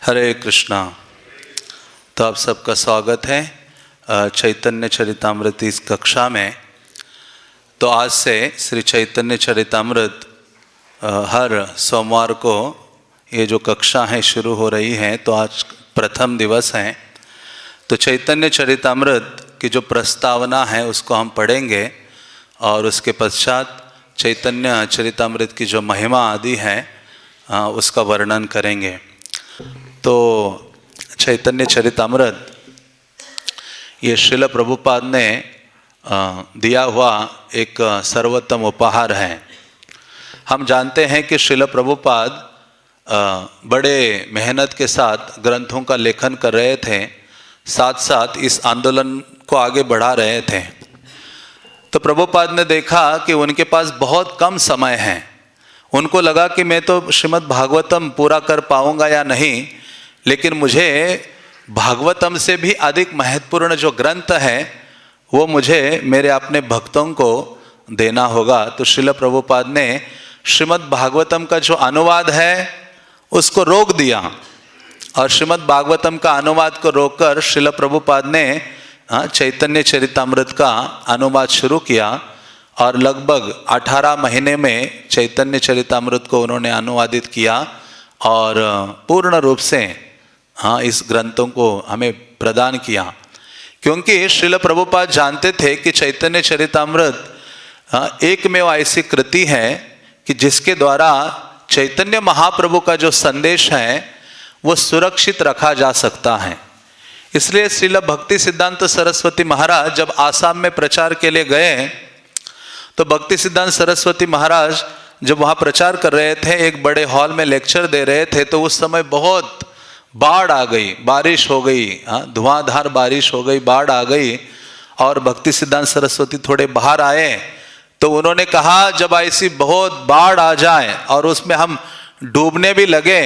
हरे कृष्णा। तो आप सबका स्वागत है चैतन्य चरितामृत इस कक्षा में। तो आज से श्री चैतन्य चरितामृत हर सोमवार को ये जो कक्षा है शुरू हो रही है। तो आज प्रथम दिवस है। तो चैतन्य चरितामृत की जो प्रस्तावना है उसको हम पढ़ेंगे और उसके पश्चात चैतन्य चरितामृत की जो महिमा आदि है उसका वर्णन करेंगे। तो चैतन्य चरितामृत ये श्रील प्रभुपाद ने दिया हुआ एक सर्वोत्तम उपहार है। हम जानते हैं कि श्रील प्रभुपाद बड़े मेहनत के साथ ग्रंथों का लेखन कर रहे थे, साथ साथ इस आंदोलन को आगे बढ़ा रहे थे। तो प्रभुपाद ने देखा कि उनके पास बहुत कम समय है। उनको लगा कि मैं तो श्रीमद् भागवतम पूरा कर पाऊंगा या नहीं, लेकिन मुझे भागवतम से भी अधिक महत्वपूर्ण जो ग्रंथ है वो मुझे मेरे अपने भक्तों को देना होगा। तो श्रील प्रभुपाद ने श्रीमद् भागवतम का जो अनुवाद है उसको रोक दिया और श्रीमद् भागवतम का अनुवाद को रोककर श्रील प्रभुपाद ने चैतन्य चरितामृत का अनुवाद शुरू किया और लगभग 18 महीने में चैतन्य चरितामृत को उन्होंने अनुवादित किया और पूर्ण रूप से इस ग्रंथों को हमें प्रदान किया। क्योंकि श्रील प्रभुपाद जानते थे कि चैतन्य चरितामृत एकमेव ऐसी कृति है कि जिसके द्वारा चैतन्य महाप्रभु का जो संदेश है वो सुरक्षित रखा जा सकता है। इसलिए श्रील भक्ति सिद्धांत सरस्वती महाराज जब आसाम में प्रचार के लिए गए तो भक्ति सिद्धांत सरस्वती महाराज जब वहाँ प्रचार कर रहे थे, एक बड़े हॉल में लेक्चर दे रहे थे, तो उस समय बहुत बाढ़ आ गई, बारिश हो गई, धुआंधार बारिश हो गई, बाढ़ आ गई और भक्ति सिद्धांत सरस्वती थोड़े बाहर आए। तो उन्होंने कहा जब ऐसी बहुत बाढ़ आ जाए और उसमें हम डूबने भी लगे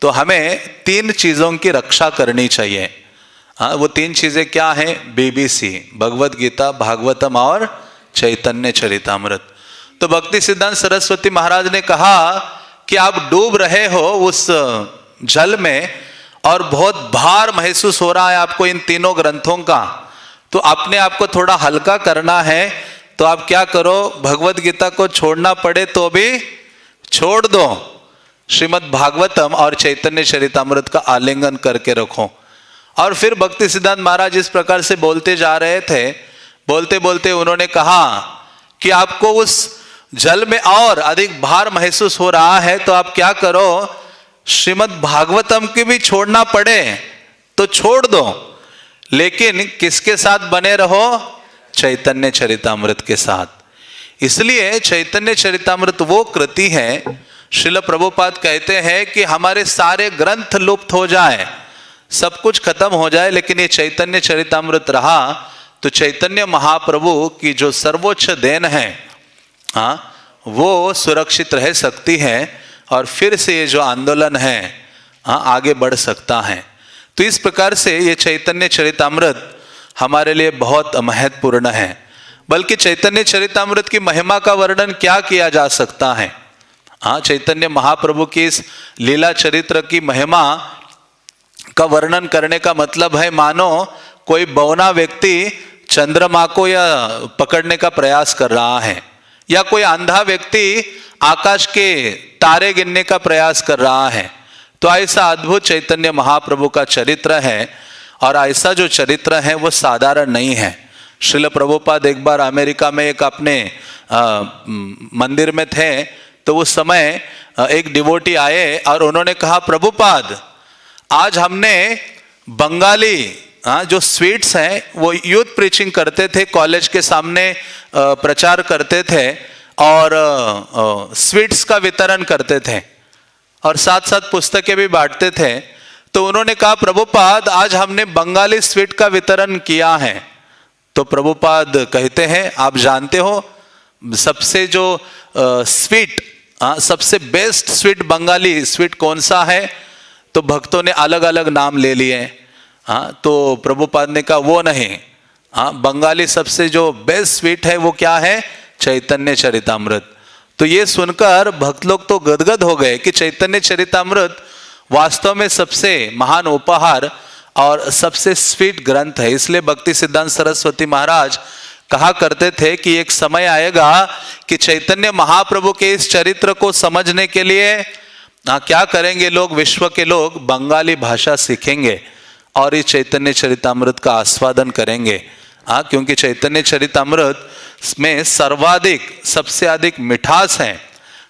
तो हमें 3 चीज़ों की रक्षा करनी चाहिए। वो 3 चीज़ें क्या हैं? BBC, भगवद गीता, भागवतम और चैतन्य चरितामृत। तो भक्ति सिद्धांत सरस्वती महाराज ने कहा कि आप डूब रहे हो उस जल में और बहुत भार महसूस हो रहा है आपको इन तीनों ग्रंथों का, तो अपने आप को थोड़ा हल्का करना है। तो आप क्या करो, भगवद गीता को छोड़ना पड़े तो भी छोड़ दो, श्रीमद् भागवतम और चैतन्य चरितामृत का आलिंगन करके रखो। और फिर भक्ति सिद्धांत महाराज इस प्रकार से बोलते जा रहे थे, बोलते बोलते उन्होंने कहा कि आपको उस जल में और अधिक भार महसूस हो रहा है तो आप क्या करो, श्रीमद् भागवतम की भी छोड़ना पड़े तो छोड़ दो, लेकिन किसके साथ बने रहो? चैतन्य चरितामृत के साथ। इसलिए चैतन्य चरितामृत वो कृति है, श्रील प्रभुपाद कहते हैं कि हमारे सारे ग्रंथ लुप्त हो जाए, सब कुछ खत्म हो जाए, लेकिन ये चैतन्य चरितामृत रहा तो चैतन्य महाप्रभु की जो सर्वोच्च देन है वो सुरक्षित रह सकती है और फिर से ये जो आंदोलन है आगे बढ़ सकता है। तो इस प्रकार से ये चैतन्य चरितामृत हमारे लिए बहुत महत्वपूर्ण है। बल्कि चैतन्य चरितामृत की महिमा का वर्णन क्या किया जा सकता है? चैतन्य महाप्रभु की इस लीला चरित्र की महिमा का वर्णन करने का मतलब है मानो कोई बौना व्यक्ति चंद्रमा को या पकड़ने का प्रयास कर रहा है, या कोई अंधा व्यक्ति आकाश के तारे गिनने का प्रयास कर रहा है। तो ऐसा अद्भुत चैतन्य महाप्रभु का चरित्र है और ऐसा जो चरित्र है वो साधारण नहीं है। श्रील प्रभुपाद एक बार अमेरिका में एक अपने मंदिर में थे, तो उस समय एक डिवोटी आए और उन्होंने कहा, प्रभुपाद आज हमने बंगाली जो स्वीट्स हैं वो यूथ प्रीचिंग करते थे, कॉलेज के सामने प्रचार करते थे और स्वीट्स का वितरण करते थे और साथ साथ पुस्तकें भी बांटते थे। तो उन्होंने कहा, प्रभुपाद आज हमने बंगाली स्वीट का वितरण किया है। तो प्रभुपाद कहते हैं, आप जानते हो सबसे जो स्वीट सबसे बेस्ट स्वीट बंगाली स्वीट कौन सा है? तो भक्तों ने अलग अलग नाम ले लिए। तो प्रभुपाद ने कहा वो नहीं, बंगाली सबसे जो बेस्ट स्वीट है वो क्या है? चैतन्य चरितामृत। तो ये सुनकर भक्त लोग तो गदगद हो गए कि चैतन्य चरितामृत वास्तव में सबसे महान उपहार और सबसे स्वीट ग्रंथ है। इसलिए भक्ति सिद्धांत सरस्वती महाराज कहा करते थे कि एक समय आएगा कि चैतन्य महाप्रभु के इस चरित्र को समझने के लिए क्या करेंगे लोग, विश्व के लोग बंगाली भाषा सीखेंगे और इस चैतन्य चरितामृत का आस्वादन करेंगे। क्योंकि चैतन्य चरितामृत में सर्वाधिक, सबसे अधिक मिठास है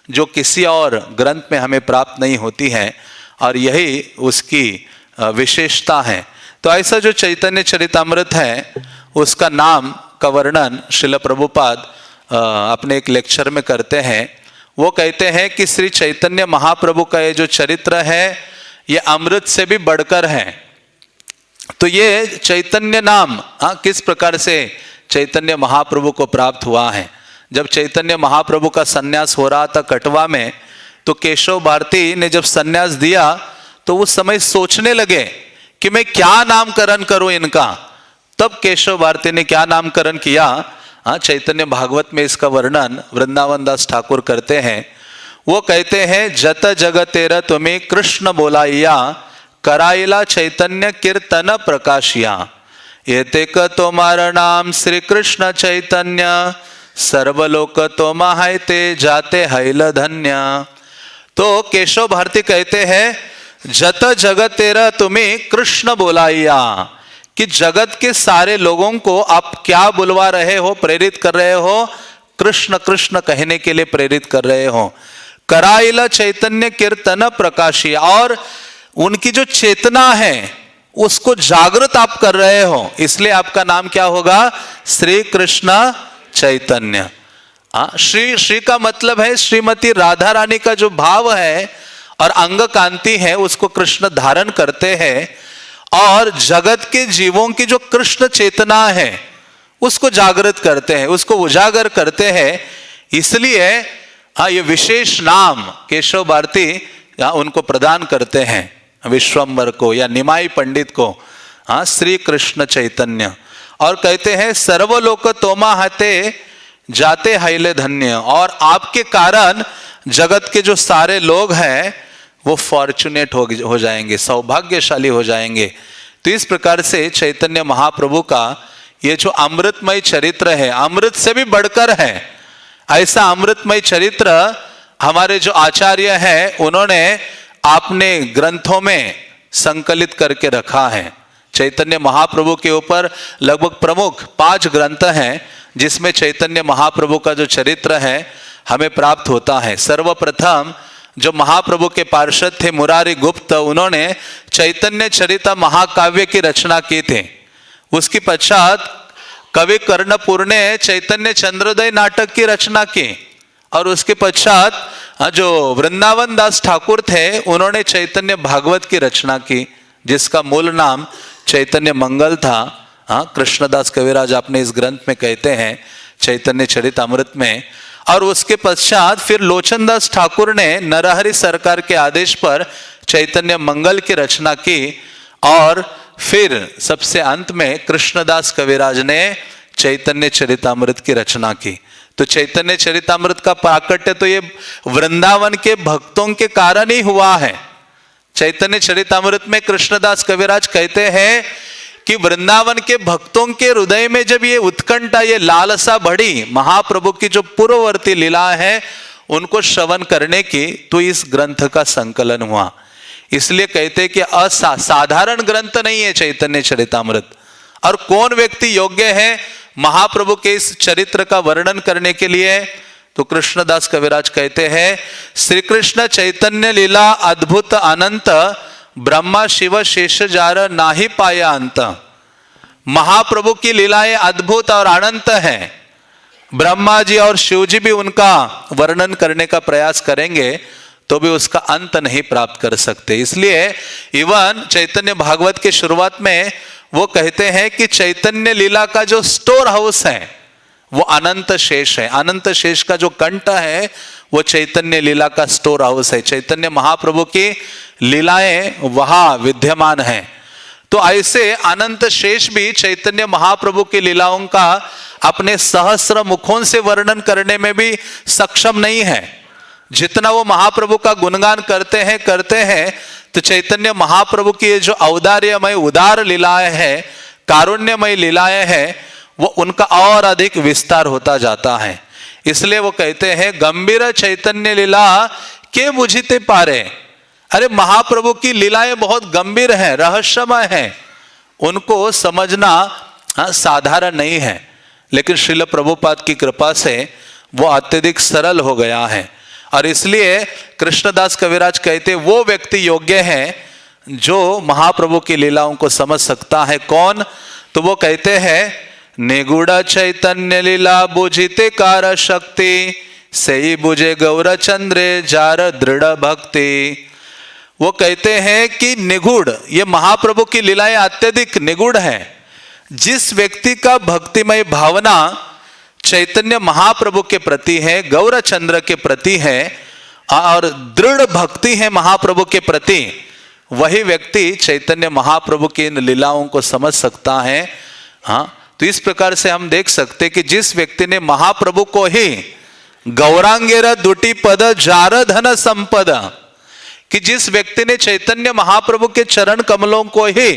जो किसी और ग्रंथ में हमें प्राप्त नहीं होती है, और यही उसकी विशेषता है। तो ऐसा जो चैतन्य चरितामृत है उसका नाम का वर्णन श्रील प्रभुपाद अपने एक लेक्चर में करते हैं। वो कहते हैं कि श्री चैतन्य महाप्रभु का ये जो चरित्र है ये अमृत से भी बढ़कर है। तो ये चैतन्य नाम किस प्रकार से चैतन्य महाप्रभु को प्राप्त हुआ है। जब चैतन्य महाप्रभु का सन्यास हो रहा था कटवा में, तो केशव भारती ने जब सन्यास दिया तो उस समय सोचने लगे कि मैं क्या नामकरण करूं इनका। तब केशव भारती ने क्या नामकरण किया, चैतन्य भागवत में इसका वर्णन वृंदावन दास ठाकुर करते हैं। वो कहते हैं, जत जगतेर तुम्हें कृष्ण बोलाइया, कराइला चैतन्य कीर्तन प्रकाशिया, ये तेक तुम्हारा नाम श्री कृष्ण चैतन्य, सर्वलोक तोमाहायते जाते हैल धन्य। तो केशव भारती कहते हैं, जत जगतेर तुम्हें कृष्ण बोलाइया, कि जगत के सारे लोगों को आप क्या बुलवा रहे हो, प्रेरित कर रहे हो, कृष्ण कृष्ण कहने के लिए प्रेरित कर रहे हो। कराइला चैतन्य कीर्तन प्रकाशी, और उनकी जो चेतना है उसको जागृत आप कर रहे हो, इसलिए आपका नाम क्या होगा, श्री कृष्ण चैतन्य। श्री श्री का मतलब है श्रीमती राधा रानी का जो भाव है और अंग कांति है उसको कृष्ण धारण करते हैं, और जगत के जीवों की जो कृष्ण चेतना है उसको जागृत करते हैं, उसको उजागर करते हैं। इसलिए ये विशेष नाम केशव भारती उनको प्रदान करते हैं विश्वम्बर को या निमाई पंडित को, श्री कृष्ण चैतन्य। और कहते हैं, सर्वलोक तोमा हते जाते हैले धन्य, और आपके कारण जगत के जो सारे लोग हैं वो फॉर्चुनेट हो जाएंगे, सौभाग्यशाली हो जाएंगे। तो इस प्रकार से चैतन्य महाप्रभु का ये जो अमृतमय चरित्र है, अमृत से भी बढ़कर है। ऐसा अमृतमय चरित्र हमारे जो आचार्य हैं उन्होंने अपने ग्रंथों में संकलित करके रखा है। चैतन्य महाप्रभु के ऊपर लगभग प्रमुख 5 ग्रंथ हैं जिसमें चैतन्य महाप्रभु का जो चरित्र है हमें प्राप्त होता है। सर्वप्रथम जो महाप्रभु के पार्षद थे मुरारी गुप्त, उन्होंने चैतन्य चरिता महाकाव्य की रचना की थी। उसके पश्चात कवि कर्णपुर ने चैतन्य चंद्रोदय नाटक की रचना की, और उसके पश्चात जो वृंदावन दास ठाकुर थे उन्होंने चैतन्य भागवत की रचना की, जिसका मूल नाम चैतन्य मंगल था। कृष्णदास कविराज अपने इस ग्रंथ में कहते हैं चैतन्य चरितामृत में। और उसके पश्चात फिर लोचनदास ठाकुर ने नरहरि सरकार के आदेश पर चैतन्य मंगल की रचना की, और फिर सबसे अंत में कृष्णदास कविराज ने चैतन्य चरितामृत की रचना की। तो चैतन्य चरितामृत का प्राकट्य तो ये वृंदावन के भक्तों के कारण ही हुआ है। चैतन्य चरितामृत में कृष्णदास कविराज कहते हैं कि वृंदावन के भक्तों के हृदय में जब ये उत्कंठा, ये लालसा बढ़ी महाप्रभु की जो पूर्ववर्ती लीला है उनको श्रवण करने की, तो इस ग्रंथ का संकलन हुआ। इसलिए कहते हैं कि असाधारण ग्रंथ नहीं है चैतन्य चरितामृत। और कौन व्यक्ति योग्य है महाप्रभु के इस चरित्र का वर्णन करने के लिए, तो कृष्णदास कविराज कहते हैं, श्री कृष्ण चैतन्य लीला अद्भुत अनंत, ब्रह्मा शिव शेष जार नाही पाया अंत। महाप्रभु की लीलाएं अद्भुत और अनंत हैं। ब्रह्मा जी और शिव जी भी उनका वर्णन करने का प्रयास करेंगे तो भी उसका अंत नहीं प्राप्त कर सकते। इसलिए इवन चैतन्य भागवत के शुरुआत में वो कहते हैं कि चैतन्य लीला का जो स्टोर हाउस है वो अनंत शेष है। अनंत शेष का जो कंठ है वो चैतन्य लीला का स्टोर हाउस है। चैतन्य महाप्रभु की लीलाएं वहां विद्यमान हैं। तो ऐसे अनंत शेष भी चैतन्य महाप्रभु की लीलाओं का अपने सहस्र मुखों से वर्णन करने में भी सक्षम नहीं है। जितना वो महाप्रभु का गुणगान करते हैं तो चैतन्य महाप्रभु की ये जो औदार्यमय उदार लीलाएं हैं, कारुण्यमय लीलाएं हैं, वो उनका और अधिक विस्तार होता जाता है। इसलिए वो कहते हैं गंभीर चैतन्य लीला के बुझिते पारे। अरे महाप्रभु की लीलाएं बहुत गंभीर हैं, रहस्यमय हैं, उनको समझना साधारण नहीं है, लेकिन श्रील प्रभुपाद की कृपा से वो अत्यधिक सरल हो गया है। और इसलिए कृष्णदास कविराज कहते वो व्यक्ति योग्य है जो महाप्रभु की लीलाओं को समझ सकता है। कौन? तो वो कहते हैं निगूढ़ चैतन्य लीला बुझिते कार शक्ति, सही बुझे गौरचंद्रे जार दृढ़ भक्ति। वो कहते हैं कि निगूढ़, ये महाप्रभु की लीलाएं अत्यधिक निगूढ़ हैं। जिस व्यक्ति का भक्तिमय भावना चैतन्य महाप्रभु के प्रति है, गौरचंद्र के प्रति है और दृढ़ भक्ति है महाप्रभु के प्रति, वही व्यक्ति चैतन्य महाप्रभु की इन लीलाओं को समझ सकता है। हाँ, तो इस प्रकार से हम देख सकते कि जिस व्यक्ति ने महाप्रभु को ही गौरांगेर दुटी पद जार धन संपद, कि जिस व्यक्ति ने चैतन्य महाप्रभु के चरण कमलों को ही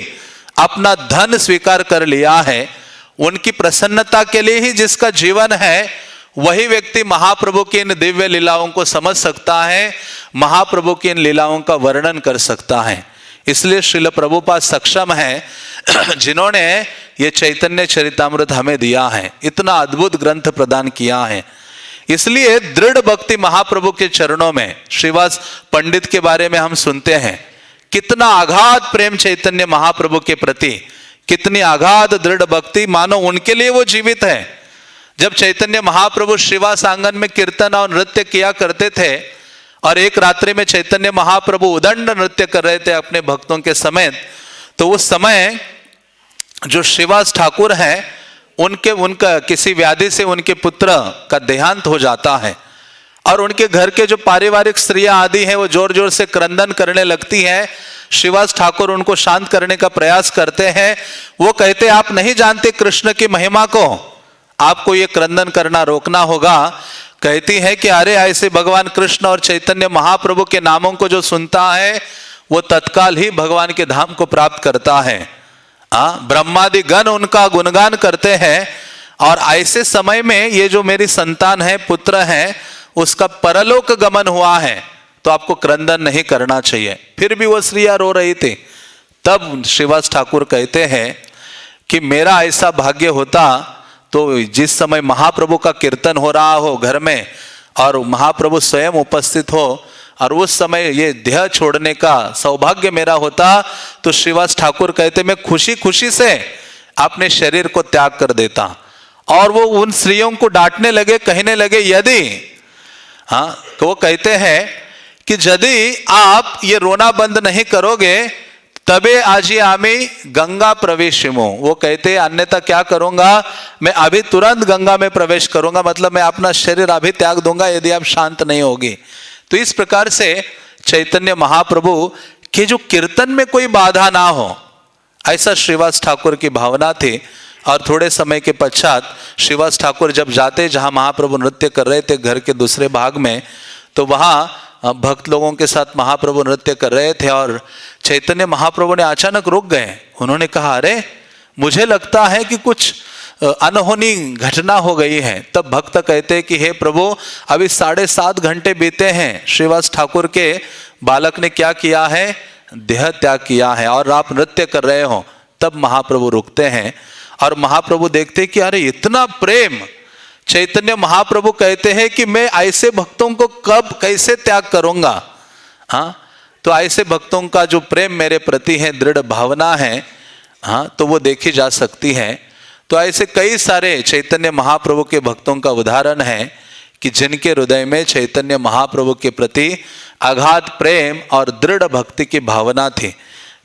अपना धन स्वीकार कर लिया है, उनकी प्रसन्नता के लिए ही जिसका जीवन है, वही व्यक्ति महाप्रभु की इन दिव्य लीलाओं को समझ सकता है, महाप्रभु की इन लीलाओं का वर्णन कर सकता है। इसलिए श्रील प्रभुपाद सक्षम है जिन्होंने ये चैतन्य चरितामृत हमें दिया है, इतना अद्भुत ग्रंथ प्रदान किया है। इसलिए दृढ़ भक्ति महाप्रभु के चरणों में, श्रीवास पंडित के बारे में हम सुनते हैं, कितना अगाध प्रेम चैतन्य महाप्रभु के प्रति, कितनी अगाध दृढ़ भक्ति, मानो उनके लिए वो जीवित है। जब चैतन्य महाप्रभु श्रीवास आंगन में कीर्तन और नृत्य किया करते थे और एक रात्रि में चैतन्य महाप्रभु उदंड नृत्य कर रहे थे अपने भक्तों के समेत, तो उस समय जो श्रीवास ठाकुर हैं उनका किसी व्याधि से उनके पुत्र का देहांत हो जाता है और उनके घर के जो पारिवारिक स्त्रियां आदि हैं वो जोर जोर से क्रंदन करने लगती हैं। श्रीवास ठाकुर उनको शांत करने का प्रयास करते हैं। वो कहते आप नहीं जानते कृष्ण की महिमा को, आपको ये क्रंदन करना रोकना होगा। कहती है कि अरे ऐसे भगवान कृष्ण और चैतन्य महाप्रभु के नामों को जो सुनता है वो तत्काल ही भगवान के धाम को प्राप्त करता है। ब्रह्मादि गण उनका गुणगान करते हैं और ऐसे समय में ये जो मेरी संतान है, पुत्र है, उसका परलोक गमन हुआ है, तो आपको क्रंदन नहीं करना चाहिए। फिर भी वो स्त्रियां रो रही थी। तब श्रीवास ठाकुर कहते हैं कि मेरा ऐसा भाग्य होता तो जिस समय महाप्रभु का कीर्तन हो रहा हो घर में और महाप्रभु स्वयं उपस्थित हो और उस समय ये देह छोड़ने का सौभाग्य मेरा होता, तो श्रीवास ठाकुर कहते मैं खुशी खुशी से अपने शरीर को त्याग कर देता। और वो उन स्त्रियों को डांटने लगे, कहने लगे यदि तो वो कहते हैं कि यदि आप ये रोना बंद नहीं करोगे तबे आजी आमी गंगा प्रवेशिमो। वो कहते अन्यथा क्या करूंगा, मैं अभी तुरंत गंगा में प्रवेश करूंगा, मतलब मैं अपना शरीर अभी त्याग दूंगा यदि आप शांत नहीं होगी। तो इस प्रकार से चैतन्य महाप्रभु के जो कीर्तन में कोई बाधा ना हो, ऐसा श्रीवास ठाकुर की भावना थी। और थोड़े समय के पश्चात श्रीवास ठाकुर जब जाते जहां महाप्रभु नृत्य कर रहे थे घर के दूसरे भाग में, तो वहां भक्त लोगों के साथ महाप्रभु नृत्य कर रहे थे और चैतन्य महाप्रभु ने अचानक रुक गए। उन्होंने कहा अरे मुझे लगता है कि कुछ अनहोनी घटना हो गई है। तब भक्त कहते हैं कि हे प्रभु अभी 7.5 घंटे बीते हैं, श्रीवास ठाकुर के बालक ने क्या किया है, देह त्याग किया है और आप नृत्य कर रहे हो। तब महाप्रभु रुकते हैं और महाप्रभु देखते कि अरे इतना प्रेम। चैतन्य महाप्रभु कहते हैं कि मैं ऐसे भक्तों को कब कैसे त्याग करूंगा। तो ऐसे भक्तों का जो प्रेम मेरे प्रति है, दृढ़ भावना है, तो वो देखी जा सकती है। तो ऐसे कई सारे चैतन्य महाप्रभु के भक्तों का उदाहरण है कि जिनके हृदय में चैतन्य महाप्रभु के प्रति अगाध प्रेम और दृढ़ भक्ति की भावना थी।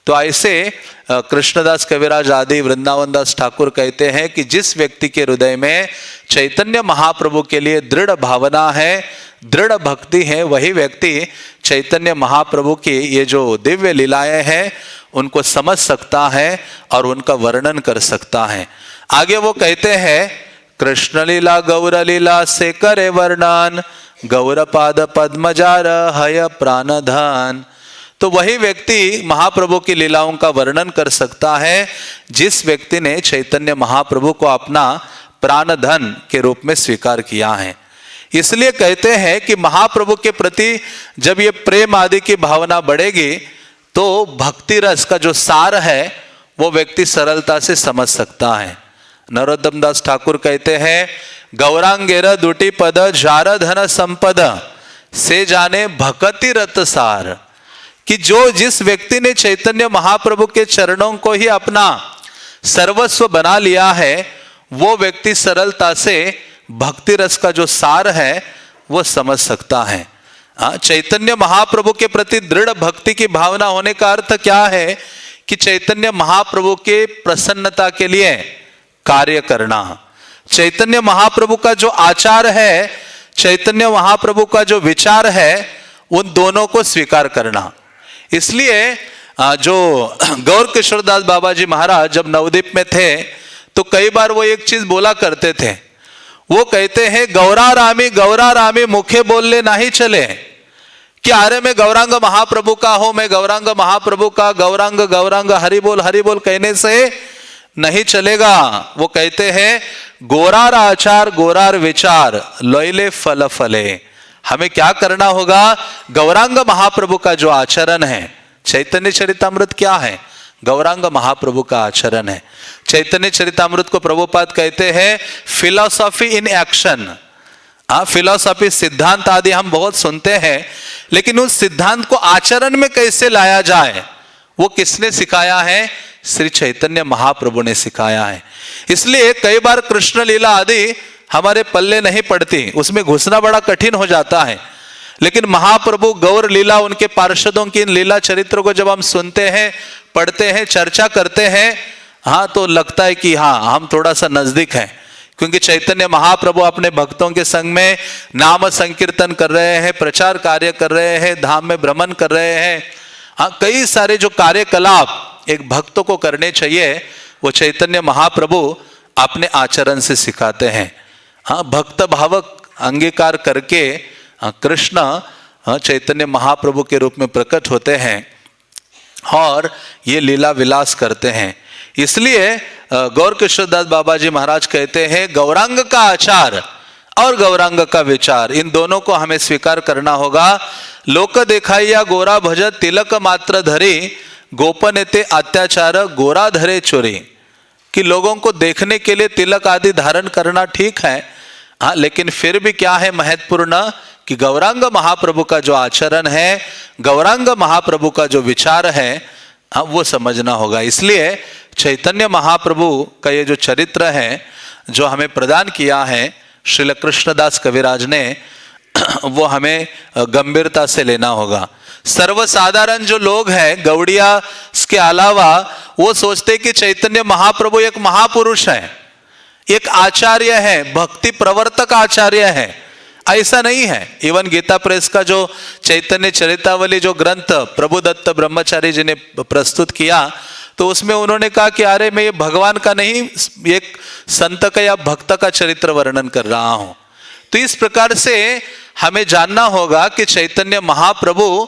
तो ऐसे कृष्णदास कविराज आदि वृंदावन दास ठाकुर कहते हैं कि जिस व्यक्ति के हृदय में चैतन्य महाप्रभु के लिए दृढ़ भावना है, दृढ़ भक्ति है, वही व्यक्ति चैतन्य महाप्रभु की ये जो दिव्य लीलाएं हैं उनको समझ सकता है और उनका वर्णन कर सकता है। आगे वो कहते हैं कृष्ण लीला गौर लीला से करे वर्णन, गौरपाद पद्मजार हय प्राणधन। तो वही व्यक्ति महाप्रभु की लीलाओं का वर्णन कर सकता है जिस व्यक्ति ने चैतन्य महाप्रभु को अपना प्राण धन के रूप में स्वीकार किया है। इसलिए कहते हैं कि महाप्रभु के प्रति जब ये प्रेम आदि की भावना बढ़ेगी तो भक्ति रस का जो सार है वो व्यक्ति सरलता से समझ सकता है। नरोत्तम दास ठाकुर कहते हैं, गौरांगेर दुटी पद जार धन संपद से जाने भक्ति रत सार, कि जो जिस व्यक्ति ने चैतन्य महाप्रभु के चरणों को ही अपना सर्वस्व बना लिया है वो व्यक्ति सरलता से भक्ति रस का जो सार है वो समझ सकता है। चैतन्य महाप्रभु के प्रति दृढ़ भक्ति की भावना होने का अर्थ क्या है कि चैतन्य महाप्रभु के प्रसन्नता के लिए कार्य करना, चैतन्य महाप्रभु का जो आचार है, चैतन्य महाप्रभु का जो विचार है, उन दोनों को स्वीकार करना। इसलिए जो गौर किशोरदास बाबा जी महाराज जब नवद्वीप में थे तो कई बार वो एक चीज बोला करते थे, वो कहते हैं गौरा रामी मुखे बोलने नहीं चले, कि अरे मैं गौरांग महाप्रभु का हूं, मैं गौरांग महाप्रभु का, गौरांग गौरांग हरि बोल कहने से नहीं चलेगा। वो कहते हैं गोरार आचार गोरार विचार लोइले फल फले, हमें क्या करना होगा, गौरांग महाप्रभु का जो आचरण है, चैतन्य चरितामृत क्या है, गौरांग महाप्रभु का आचरण है। चैतन्य चरितामृत को प्रभुपाद कहते हैं फिलॉसफी इन एक्शन। फिलॉसफी सिद्धांत आदि हम बहुत सुनते हैं, लेकिन उस सिद्धांत को आचरण में कैसे लाया जाए वो किसने सिखाया है, श्री चैतन्य महाप्रभु ने सिखाया है। इसलिए कई बार कृष्ण लीला आदि हमारे पल्ले नहीं पड़ती, उसमें घुसना बड़ा कठिन हो जाता है। लेकिन महाप्रभु गौर लीला, उनके पार्षदों की इन लीला चरित्र को जब हम सुनते हैं, पढ़ते हैं, चर्चा करते हैं, तो लगता है कि हम थोड़ा सा नजदीक हैं, क्योंकि चैतन्य महाप्रभु अपने भक्तों के संग में नाम संकीर्तन कर रहे हैं, प्रचार कार्य कर रहे हैं, धाम में भ्रमण कर रहे हैं। कई सारे जो कार्यकलाप एक भक्त को करने चाहिए वो चैतन्य महाप्रभु अपने आचरण से सिखाते हैं। भक्त भावक अंगीकार करके कृष्ण चैतन्य महाप्रभु के रूप में प्रकट होते हैं और ये लीला विलास करते हैं। इसलिए गौर किशोरदास बाबा जी महाराज कहते हैं गौरांग का आचार और गौरांग का विचार, इन दोनों को हमें स्वीकार करना होगा। लोक देखाइया गोरा भजत तिलक मात्र धरी, गोपन ते अत्याचार गोरा धरे चोरी, कि लोगों को देखने के लिए तिलक आदि धारण करना ठीक है, लेकिन फिर भी क्या है महत्वपूर्ण कि गौरांग महाप्रभु का जो आचरण है, गौरांग महाप्रभु का जो विचार है, वो समझना होगा। इसलिए चैतन्य महाप्रभु का ये जो चरित्र है जो हमें प्रदान किया है श्रील कृष्णदास कविराज ने, वो हमें गंभीरता से लेना होगा। सर्वसाधारण जो लोग हैं गौड़िया के अलावा, वो सोचते कि चैतन्य महाप्रभु एक महापुरुष है, एक आचार्य है, भक्ति प्रवर्तक आचार्य है। ऐसा नहीं है। इवन गीता प्रेस का जो चैतन्य चरितावली जो ग्रंथ प्रभुदत्त ब्रह्मचारी जी ने प्रस्तुत किया, तो उसमें उन्होंने कहा कि अरे मैं ये भगवान का नहीं, एक संत का या भक्त का चरित्र वर्णन कर रहा हूं। तो इस प्रकार से हमें जानना होगा कि चैतन्य महाप्रभु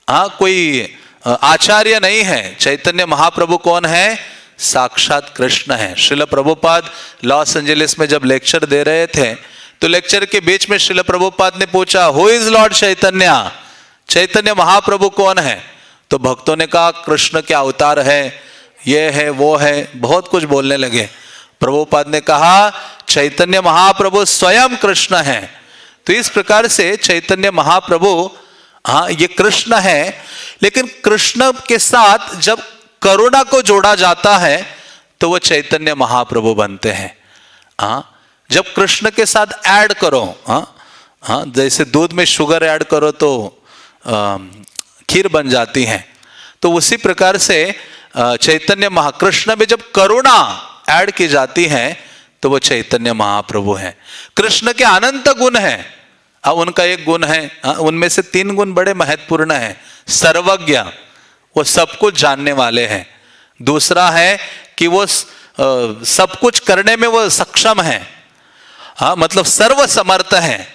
कोई आचार्य नहीं है। चैतन्य महाप्रभु कौन है? साक्षात कृष्ण है। श्रील प्रभुपाद लॉस एंजलिस में जब लेक्चर दे रहे थे तो लेक्चर के बीच में श्रील प्रभुपाद ने पूछा, हु इज लॉर्ड चैतन्य? चैतन्य महाप्रभु कौन है? तो भक्तों ने कहा कृष्ण के अवतार है, ये है, वो है, बहुत कुछ बोलने लगे। प्रभुपाद ने कहा चैतन्य महाप्रभु स्वयं कृष्ण है। तो इस प्रकार से चैतन्य महाप्रभु ये कृष्ण है, लेकिन कृष्ण के साथ जब करुणा को जोड़ा जाता है तो वो चैतन्य महाप्रभु बनते हैं। जब कृष्ण के साथ ऐड करो, जैसे दूध में शुगर ऐड करो तो खीर बन जाती है, तो उसी प्रकार से चैतन्य महाकृष्ण में जब करुणा ऐड की जाती है तो वो चैतन्य महाप्रभु है। कृष्ण के अनंत गुण हैं, उनका एक गुण है, उनमें से 3 गुण बड़े महत्वपूर्ण हैं। सर्वज्ञ, वो सब कुछ जानने वाले हैं। दूसरा है कि वो सब कुछ करने में वो सक्षम है, मतलब सर्व समर्थ है।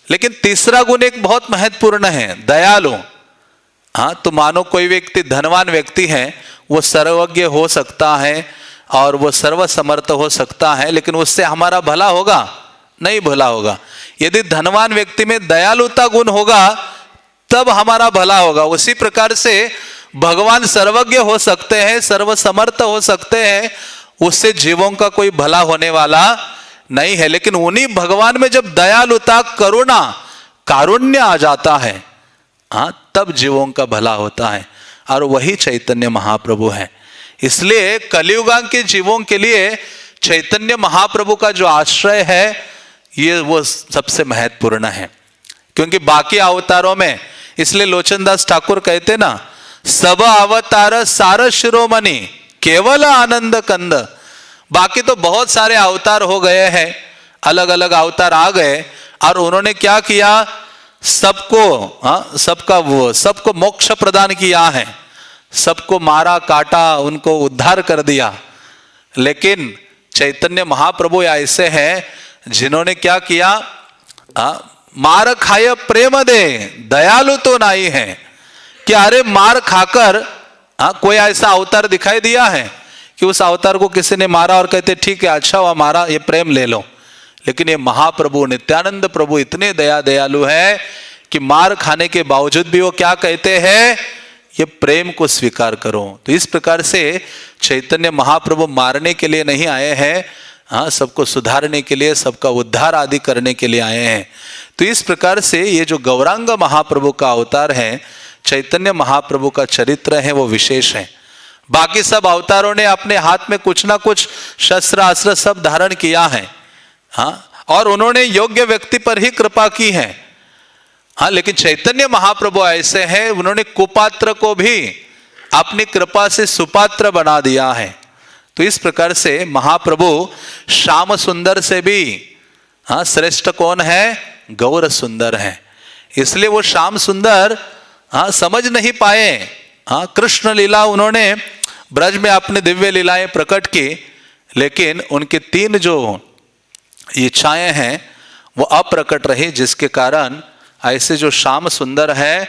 लेकिन तीसरा गुण एक बहुत महत्वपूर्ण है, दयालु। हाँ, तो मानो कोई व्यक्ति धनवान व्यक्ति है, वो सर्वज्ञ हो सकता है और वो सर्वसमर्थ हो सकता है, लेकिन उससे हमारा भला होगा? नहीं भला होगा। यदि धनवान व्यक्ति में दयालुता गुण होगा तब हमारा भला होगा। उसी प्रकार से भगवान सर्वज्ञ हो सकते हैं, सर्वसमर्थ हो सकते हैं, उससे जीवों का कोई भला होने वाला नहीं है। लेकिन उन्हीं भगवान में जब दयालुता, करुणा, कारुण्य आ जाता है, हाँ, तब जीवों का भला होता है, और वही चैतन्य महाप्रभु है। इसलिए कलियुगा के जीवों के लिए चैतन्य महाप्रभु का जो आश्रय है ये वो सबसे महत्वपूर्ण है। क्योंकि बाकी अवतारों में, इसलिए लोचनदास ठाकुर कहते ना, सब अवतार सार शिरोमणि केवल आनंद कंद। बाकी तो बहुत सारे अवतार हो गए हैं, अलग अलग अवतार आ गए, और उन्होंने क्या किया? सबको मोक्ष प्रदान किया है, सबको मारा काटा, उनको उद्धार कर दिया। लेकिन चैतन्य महाप्रभु ऐसे हैं जिन्होंने क्या किया? मार खाय प्रेम दे, दयालु तो नहीं है कि अरे मार खाकर कोई ऐसा अवतार दिखाई दिया है कि उस अवतार को किसी ने मारा और कहते ठीक है, अच्छा हुआ मारा, ये प्रेम ले लो। लेकिन ये महाप्रभु नित्यानंद प्रभु इतने दयालु है कि मार खाने के बावजूद भी वो क्या कहते हैं? ये प्रेम को स्वीकार करो। तो इस प्रकार से चैतन्य महाप्रभु मारने के लिए नहीं आए हैं, हाँ, सबको सुधारने के लिए, सबका उद्धार आदि करने के लिए आए हैं। तो इस प्रकार से ये जो गौरांग महाप्रभु का अवतार है, चैतन्य महाप्रभु का चरित्र है, वो विशेष है। बाकी सब अवतारों ने अपने हाथ में कुछ ना कुछ शस्त्र अस्त्र सब धारण किया है, हाँ, और उन्होंने योग्य व्यक्ति पर ही कृपा की है, हाँ। लेकिन चैतन्य महाप्रभु ऐसे हैं, उन्होंने कुपात्र को भी अपनी कृपा से सुपात्र बना दिया है। तो इस प्रकार से महाप्रभु श्याम सुंदर से भी, हाँ, श्रेष्ठ कौन है? गौर सुंदर है। इसलिए वो श्याम सुंदर, हाँ, समझ नहीं पाए, हाँ, कृष्ण लीला उन्होंने ब्रज में अपने दिव्य लीलाएं प्रकट की, लेकिन उनके तीन जो इच्छाएं हैं वो अप्रकट रही, जिसके कारण ऐसे जो श्याम सुंदर है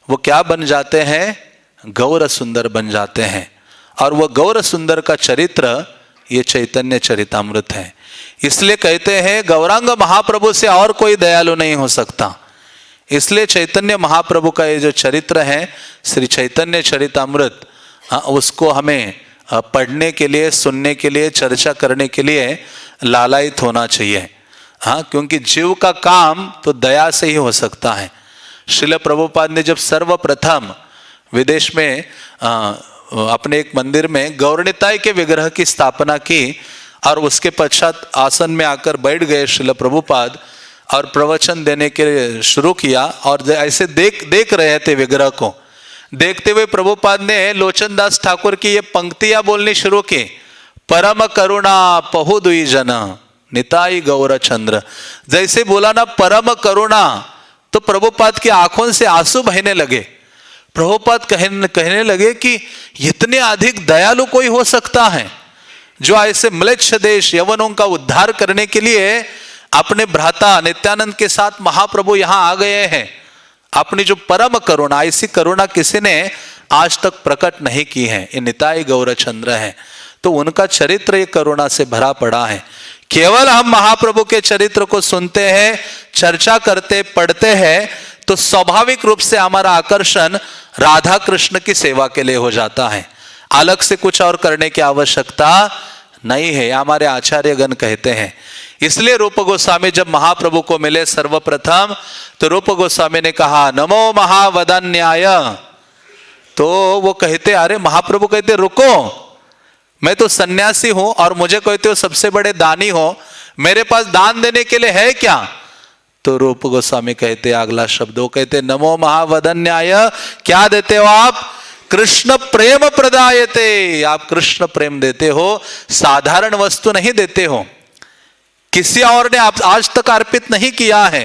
वो क्या बन जाते हैं? गौर सुंदर बन जाते हैं। और वह गौर सुंदर का चरित्र ये चैतन्य चरितामृत है। इसलिए कहते हैं गौरांग महाप्रभु से और कोई दयालु नहीं हो सकता। इसलिए चैतन्य महाप्रभु का ये जो चरित्र है श्री चैतन्य चरितामृत, उसको हमें पढ़ने के लिए, सुनने के लिए, चर्चा करने के लिए लालायित होना चाहिए, हाँ, क्योंकि जीव का काम तो दया से ही हो सकता है। श्रील प्रभुपाद ने जब सर्वप्रथम विदेश में अपने एक मंदिर में गौरनिताय के विग्रह की स्थापना की और उसके पश्चात आसन में आकर बैठ गए श्रील प्रभुपाद और प्रवचन देने के लिए शुरू किया। और ऐसे देख रहे थे विग्रह को, देखते हुए प्रभुपाद ने लोचनदास ठाकुर की ये पंक्तियां बोलनी शुरू की, परम करुणा पहु दुई जना निताई गौर चंद्र। जैसे बोला ना परम करुणा, तो प्रभुपाद की आंखों से आंसू बहने लगे। प्रभुपाद कहने लगे कि इतने अधिक दयालु कोई हो सकता है जो ऐसे म्लेच्छ देश यवनों का उद्धार करने के लिए अपने भ्राता नित्यानंद के साथ महाप्रभु यहां आ गए हैं। अपनी जो परम करुणा, ऐसी करुणा किसी ने आज तक प्रकट नहीं की है, ये निताई गौरचंद्र है। तो उनका चरित्र ये करुणा से भरा पड़ा है। केवल हम महाप्रभु के चरित्र को सुनते हैं, चर्चा करते, पढ़ते हैं, तो स्वाभाविक रूप से हमारा आकर्षण राधा कृष्ण की सेवा के लिए हो जाता है। अलग से कुछ और करने की आवश्यकता नहीं है, हमारे आचार्यगण कहते हैं। इसलिए रूप गोस्वामी जब महाप्रभु को मिले सर्वप्रथम, तो रूप गोस्वामी ने कहा नमो महावदन्याय। तो वो कहते, अरे महाप्रभु कहते रुको, मैं तो सन्यासी हूं और मुझे कहते हो सबसे बड़े दानी हो, मेरे पास दान देने के लिए है क्या? तो रूप गोस्वामी कहते अगला शब्द, वो कहते नमो महावदन्याय, क्या देते हो आप? कृष्ण प्रेम प्रदायते, आप कृष्ण प्रेम देते हो, साधारण वस्तु नहीं देते हो, किसी और ने आप आज तक अर्पित नहीं किया है।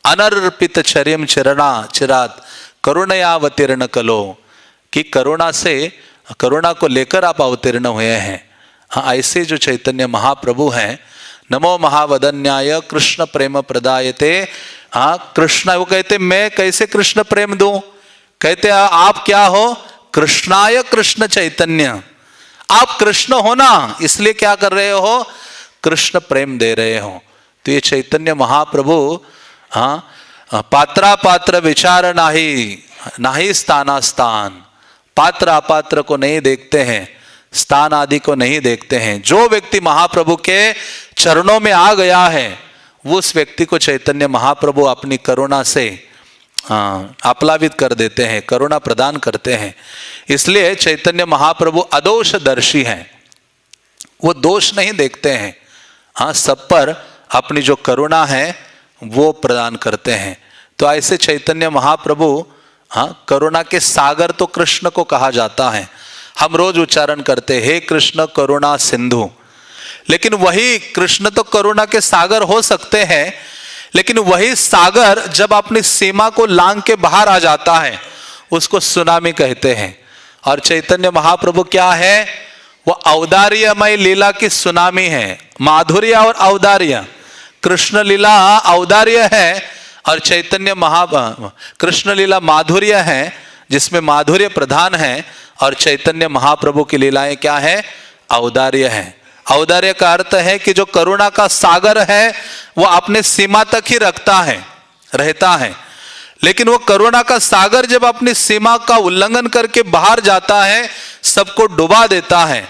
अनर्पित चरिम चरणा चिरात करुणयावतीर्ण कलो, कि करुणा से, करुणा को लेकर आप अवतीर्ण हुए हैं। हाँ, ऐसे जो चैतन्य महाप्रभु हैं, नमो महावदन्याय कृष्ण प्रेम प्रदायते। हाँ, कृष्ण, वो कहते मैं कैसे कृष्ण प्रेम दूं? कहते हैं आप क्या हो? कृष्णाय कृष्ण चैतन्य। आप कृष्ण हो ना, इसलिए क्या कर रहे हो? कृष्ण प्रेम दे रहे हो। तो ये चैतन्य महाप्रभु, हाँ, पात्रा पात्र विचार नाही स्थाना स्थान, पात्र अपात्र को नहीं देखते हैं, स्थान आदि को नहीं देखते हैं। जो व्यक्ति महाप्रभु के चरणों में आ गया है वो उस व्यक्ति को चैतन्य महाप्रभु अपनी करुणा से आप्लावित कर देते हैं, करुणा प्रदान करते हैं। इसलिए चैतन्य महाप्रभु अदोष दर्शी हैं, वो दोष नहीं देखते हैं, हाँ, सब पर अपनी जो करुणा है वो प्रदान करते हैं। तो ऐसे चैतन्य महाप्रभु, हाँ, करुणा के सागर तो कृष्ण को कहा जाता है। हम रोज उच्चारण करते हे कृष्ण करुणा सिंधु, लेकिन वही कृष्ण तो करुणा के सागर हो सकते हैं, लेकिन वही सागर जब अपनी सीमा को लांघ के बाहर आ जाता है उसको सुनामी कहते हैं। और चैतन्य महाप्रभु क्या है? वो औदार्यमय लीला की सुनामी है। माधुर्य और औदार्य, कृष्ण लीला औदार्य है और चैतन्य कृष्ण लीला माधुर्य है, जिसमें माधुर्य प्रधान है, और चैतन्य महाप्रभु की लीलाएं क्या है? औदार्य है। औदार्य का अर्थ है कि जो करुणा का सागर है वो अपने सीमा तक ही रहता है, लेकिन वो करुणा का सागर जब अपनी सीमा का उल्लंघन करके बाहर जाता है, सबको डुबा देता है,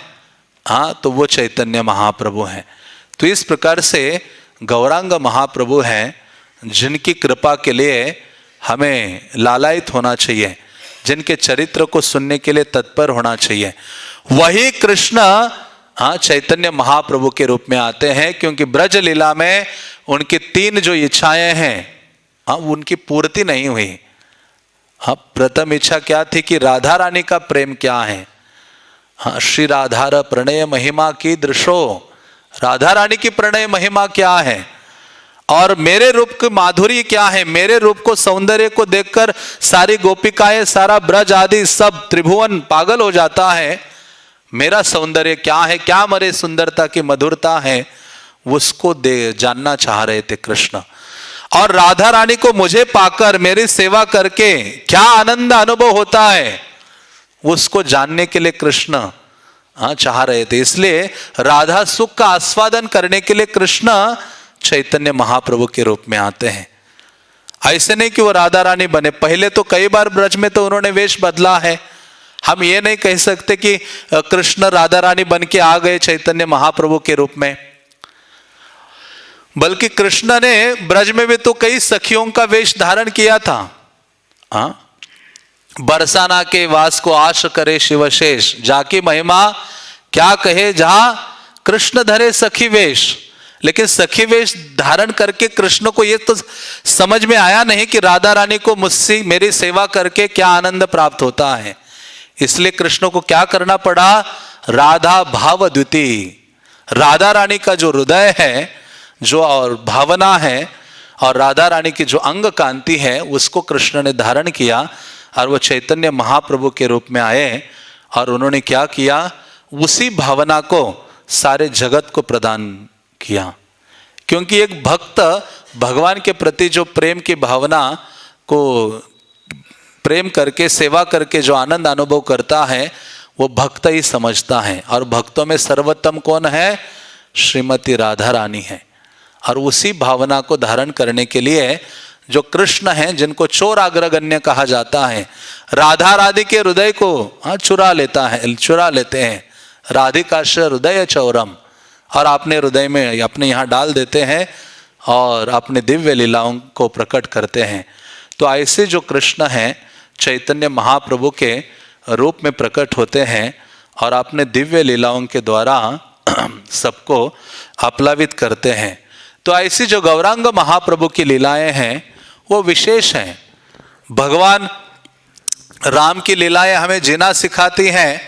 हाँ, तो वो चैतन्य महाप्रभु है। तो इस प्रकार से गौरांग महाप्रभु हैं जिनकी कृपा के लिए हमें लालायित होना चाहिए, जिनके चरित्र को सुनने के लिए तत्पर होना चाहिए। वही कृष्ण, हाँ, चैतन्य महाप्रभु के रूप में आते हैं, क्योंकि ब्रज लीला में उनकी 3 जो इच्छाएं हैं, हाँ, उनकी पूर्ति नहीं हुई। हाँ, प्रथम इच्छा क्या थी कि राधा रानी का प्रेम क्या है। हाँ, श्री राधार प्रणय महिमा की दृशो, राधा रानी की प्रणय महिमा क्या है और मेरे रूप की माधुर्य क्या है। मेरे रूप को, सौंदर्य को देखकर सारी गोपिकाएं, सारा ब्रज आदि सब त्रिभुवन पागल हो जाता है। मेरा सौंदर्य क्या है, क्या मेरे सुंदरता की मधुरता है, उसको जानना चाह रहे थे कृष्ण। और राधा रानी को मुझे पाकर, मेरी सेवा करके क्या आनंद अनुभव होता है, उसको जानने के लिए कृष्ण, हाँ, चाह रहे थे। इसलिए राधा सुख का आस्वादन करने के लिए कृष्ण चैतन्य महाप्रभु के रूप में आते हैं। ऐसे नहीं कि वो राधा रानी बने, पहले तो कई बार ब्रज में तो उन्होंने वेश बदला है। हम ये नहीं कह सकते कि कृष्ण राधा रानी बन के आ गए चैतन्य महाप्रभु के रूप में, बल्कि कृष्ण ने ब्रज में भी तो कई सखियों का वेश धारण किया था। हाँ, बरसाना के वास को आश करे शिवशेष, जाकी महिमा क्या कहे जहां कृष्ण धरे सखी वेश। लेकिन सखी वेश धारण करके कृष्ण को ये तो समझ में आया नहीं कि राधा रानी को मुझसे, मेरी सेवा करके क्या आनंद प्राप्त होता है। इसलिए कृष्ण को क्या करना पड़ा? राधा भाव द्वितीय, राधा रानी का जो हृदय है, जो और भावना है, और राधा रानी की जो अंग कांति है, उसको कृष्ण ने धारण किया और वो चैतन्य महाप्रभु के रूप में आए। और उन्होंने क्या किया? उसी भावना को सारे जगत को प्रदान किया। क्योंकि एक भक्त भगवान के प्रति जो प्रेम की भावना को प्रेम करके, सेवा करके जो आनंद अनुभव करता है, वो भक्त ही समझता है। और भक्तों में सर्वोत्तम कौन है? श्रीमती राधा रानी है। और उसी भावना को धारण करने के लिए जो कृष्ण हैं, जिनको चोर अग्रगण्य कहा जाता है, राधा राधी के हृदय को चुरा लेते हैं। राधिकाश हृदय चौरम, और अपने हृदय में, अपने यहाँ डाल देते हैं और अपने दिव्य लीलाओं को प्रकट करते हैं। तो ऐसे जो कृष्ण हैं चैतन्य महाप्रभु के रूप में प्रकट होते हैं और अपने दिव्य लीलाओं के द्वारा सबको आप्लावित करते हैं। तो ऐसी जो गौरांग महाप्रभु की लीलाएं हैं वो विशेष हैं। भगवान राम की लीलाएं हमें जीना सिखाती हैं,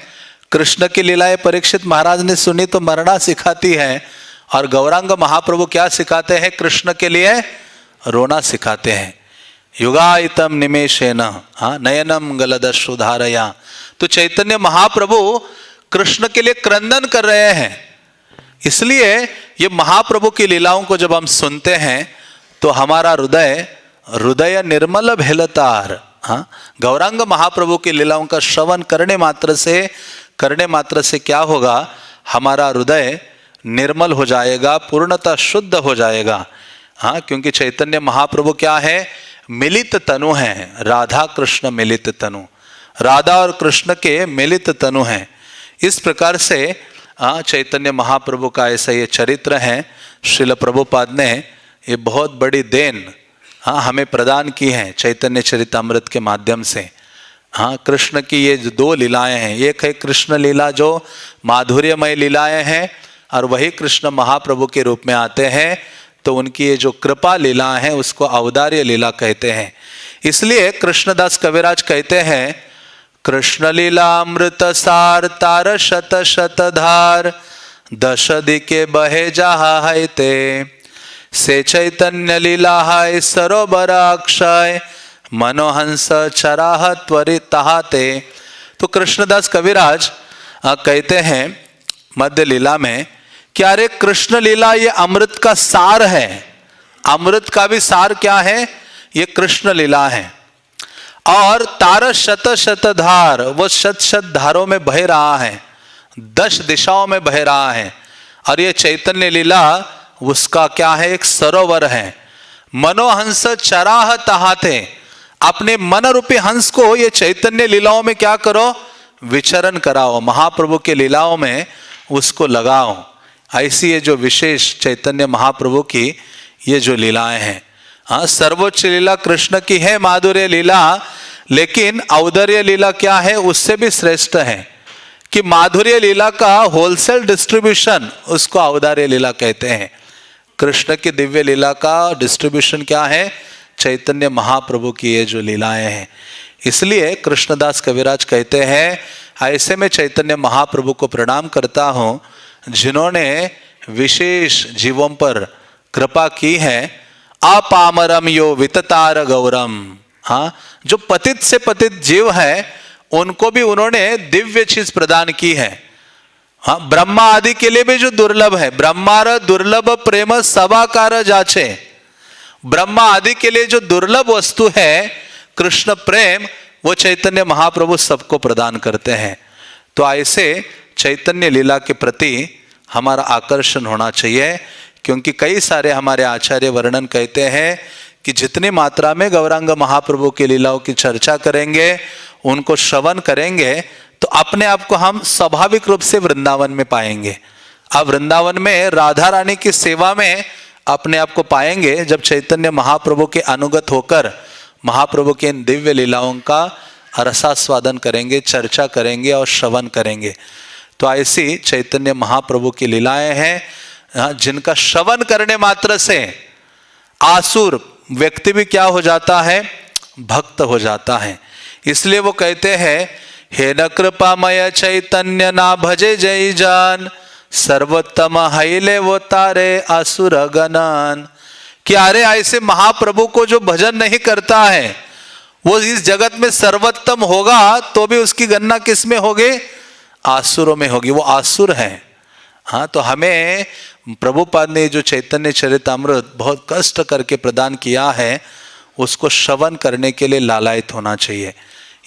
कृष्ण की लीलाएं परीक्षित महाराज ने सुनी तो मरना सिखाती है, और गौरांग महाप्रभु क्या सिखाते हैं? कृष्ण के लिए रोना सिखाते हैं। युगायतम निमेषेन नयनम गलदश्रुधारया। तो चैतन्य महाप्रभु कृष्ण के लिए क्रंदन कर रहे हैं। इसलिए ये महाप्रभु की लीलाओं को जब हम सुनते हैं तो हमारा हृदय निर्मल भेलतार, हाँ, गौरांग महाप्रभु की लीलाओं का श्रवण करने मात्र से क्या होगा, हमारा हृदय निर्मल हो जाएगा, पूर्णतः शुद्ध हो जाएगा। हाँ, क्योंकि चैतन्य महाप्रभु क्या है, मिलित तनु है, राधा कृष्ण मिलित तनु, राधा और कृष्ण के मिलित तनु हैं। इस प्रकार से चैतन्य महाप्रभु का ऐसा ये चरित्र है। श्रील प्रभुपाद ने ये बहुत बड़ी देन हमें प्रदान की है चैतन्य चरितामृत के माध्यम से। हाँ, कृष्ण की ये जो दो लीलाएं हैं, एक है कृष्ण लीला जो माधुर्यमय लीलाएं हैं, और वही कृष्ण महाप्रभु के रूप में आते हैं, तो उनकी ये जो कृपा लीला है उसको औदार्य लीला कहते हैं। इसलिए कृष्णदास कविराज कहते हैं, कृष्ण लीला अमृत सार तार शत शत धार, दश दिके बहे जहा है ते, से चैतन्य लीला है सरोवर अक्षय, मनोहंस चराह त्वरित तहाते। तो कृष्णदास कविराज कहते हैं मध्य लीला में कि अरे कृष्ण लीला ये अमृत का सार है। अमृत का भी सार क्या है, ये कृष्ण लीला है। और तार शत शत धार, वो शत शत धारों में बह रहा है, 10 दिशाओं में बह रहा है। और ये चैतन्य लीला उसका क्या है, एक सरोवर है। मनोहंस चराह तहाते, अपने मन रूपी हंस को ये चैतन्य लीलाओं में क्या करो, विचरण कराओ, महाप्रभु के लीलाओं में उसको लगाओ। ऐसी ये जो विशेष चैतन्य महाप्रभु की ये जो लीलाएं हैं, हाँ, सर्वोच्च लीला कृष्ण की है माधुर्य लीला, लेकिन औदर्य लीला क्या है, उससे भी श्रेष्ठ है कि माधुर्य लीला का होलसेल डिस्ट्रीब्यूशन उसको औदार्य लीला कहते हैं। कृष्ण की दिव्य लीला का डिस्ट्रीब्यूशन क्या है, चैतन्य महाप्रभु की ये जो लीलाएं हैं। इसलिए कृष्णदास कविराज कहते हैं, ऐसे में चैतन्य महाप्रभु को प्रणाम करता हूँ जिन्होंने विशेष जीवों पर कृपा की है। अपामरम यो विततार गौरम, हाँ, जो पतित से पतित जीव है उनको भी उन्होंने दिव्य चीज प्रदान की है। हाँ, ब्रह्मा आदि के लिए भी जो दुर्लभ है, ब्रह्मार दुर्लभ प्रेम सवाकार जाचे, ब्रह्मा आदि के लिए जो दुर्लभ वस्तु है कृष्ण प्रेम, वो चैतन्य महाप्रभु सबको प्रदान करते हैं। तो ऐसे चैतन्य लीला के प्रति हमारा आकर्षण होना चाहिए, क्योंकि कई सारे हमारे आचार्य वर्णन कहते हैं कि जितनी मात्रा में गौरांग महाप्रभु की लीलाओं की चर्चा करेंगे, उनको श्रवण करेंगे, तो अपने आप को हम स्वाभाविक रूप से वृंदावन में पाएंगे। अब वृंदावन में राधा रानी की सेवा में अपने आप को पाएंगे, जब चैतन्य महाप्रभु के अनुगत होकर महाप्रभु के इन दिव्य लीलाओं का रसास्वादन करेंगे, चर्चा करेंगे और श्रवण करेंगे। तो ऐसी चैतन्य महाप्रभु की लीलाएं हैं जिनका श्रवण करने मात्र से आसुर व्यक्ति भी क्या हो जाता है, भक्त हो जाता है। इसलिए वो कहते हैं, हे न कृपामय चैतन्य ना भजे जय जान, सर्वोत्तम हैले वो तारे असुर गणन। कि अरे ऐसे महाप्रभु को जो भजन नहीं करता है वो इस जगत में सर्वोत्तम होगा तो भी उसकी गणना किस में होगी, आसुरों में होगी, वो आसुर है। हाँ, तो हमें प्रभुपाद ने जो चैतन्य चरितामृत बहुत कष्ट करके प्रदान किया है, उसको श्रवण करने के लिए लालायित होना चाहिए।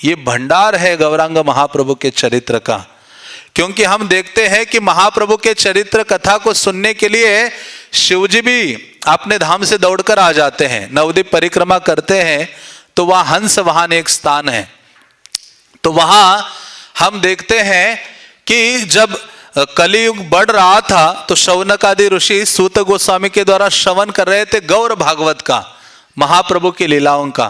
ये भंडार है गौरांग महाप्रभु के चरित्र का, क्योंकि हम देखते हैं कि महाप्रभु के चरित्र कथा को सुनने के लिए शिवजी भी अपने धाम से दौड़कर आ जाते हैं। नवद्वीप परिक्रमा करते हैं तो वहाँ हंस वाहन एक स्थान है, तो वहाँ हम देखते हैं कि जब कलियुग बढ़ रहा था तो शौनक आदि ऋषि सूत गोस्वामी के द्वारा श्रवण कर रहे थे गौर भागवत का, महाप्रभु की लीलाओं का।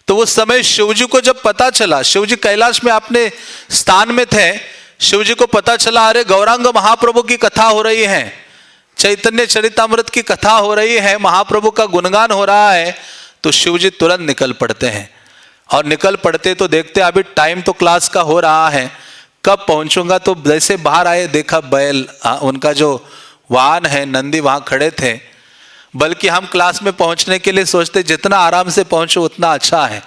तो उस समय शिवजी को जब पता चला, शिवजी कैलाश में अपने स्थान में थे, शिवजी को पता चला अरे गौरांग महाप्रभु की कथा हो रही है, चैतन्य चरितामृत की कथा हो रही है, महाप्रभु का गुणगान हो रहा है, तो शिवजी तुरंत निकल पड़ते हैं। और निकल पड़ते तो देखते अभी टाइम तो क्लास का हो रहा है, कब पहुंचूंगा। तो जैसे बाहर आए देखा बैल, उनका जो वाहन है नंदी वहाँ खड़े थे। बल्कि हम क्लास में पहुंचने के लिए सोचते जितना आराम से पहुंचो उतना अच्छा है।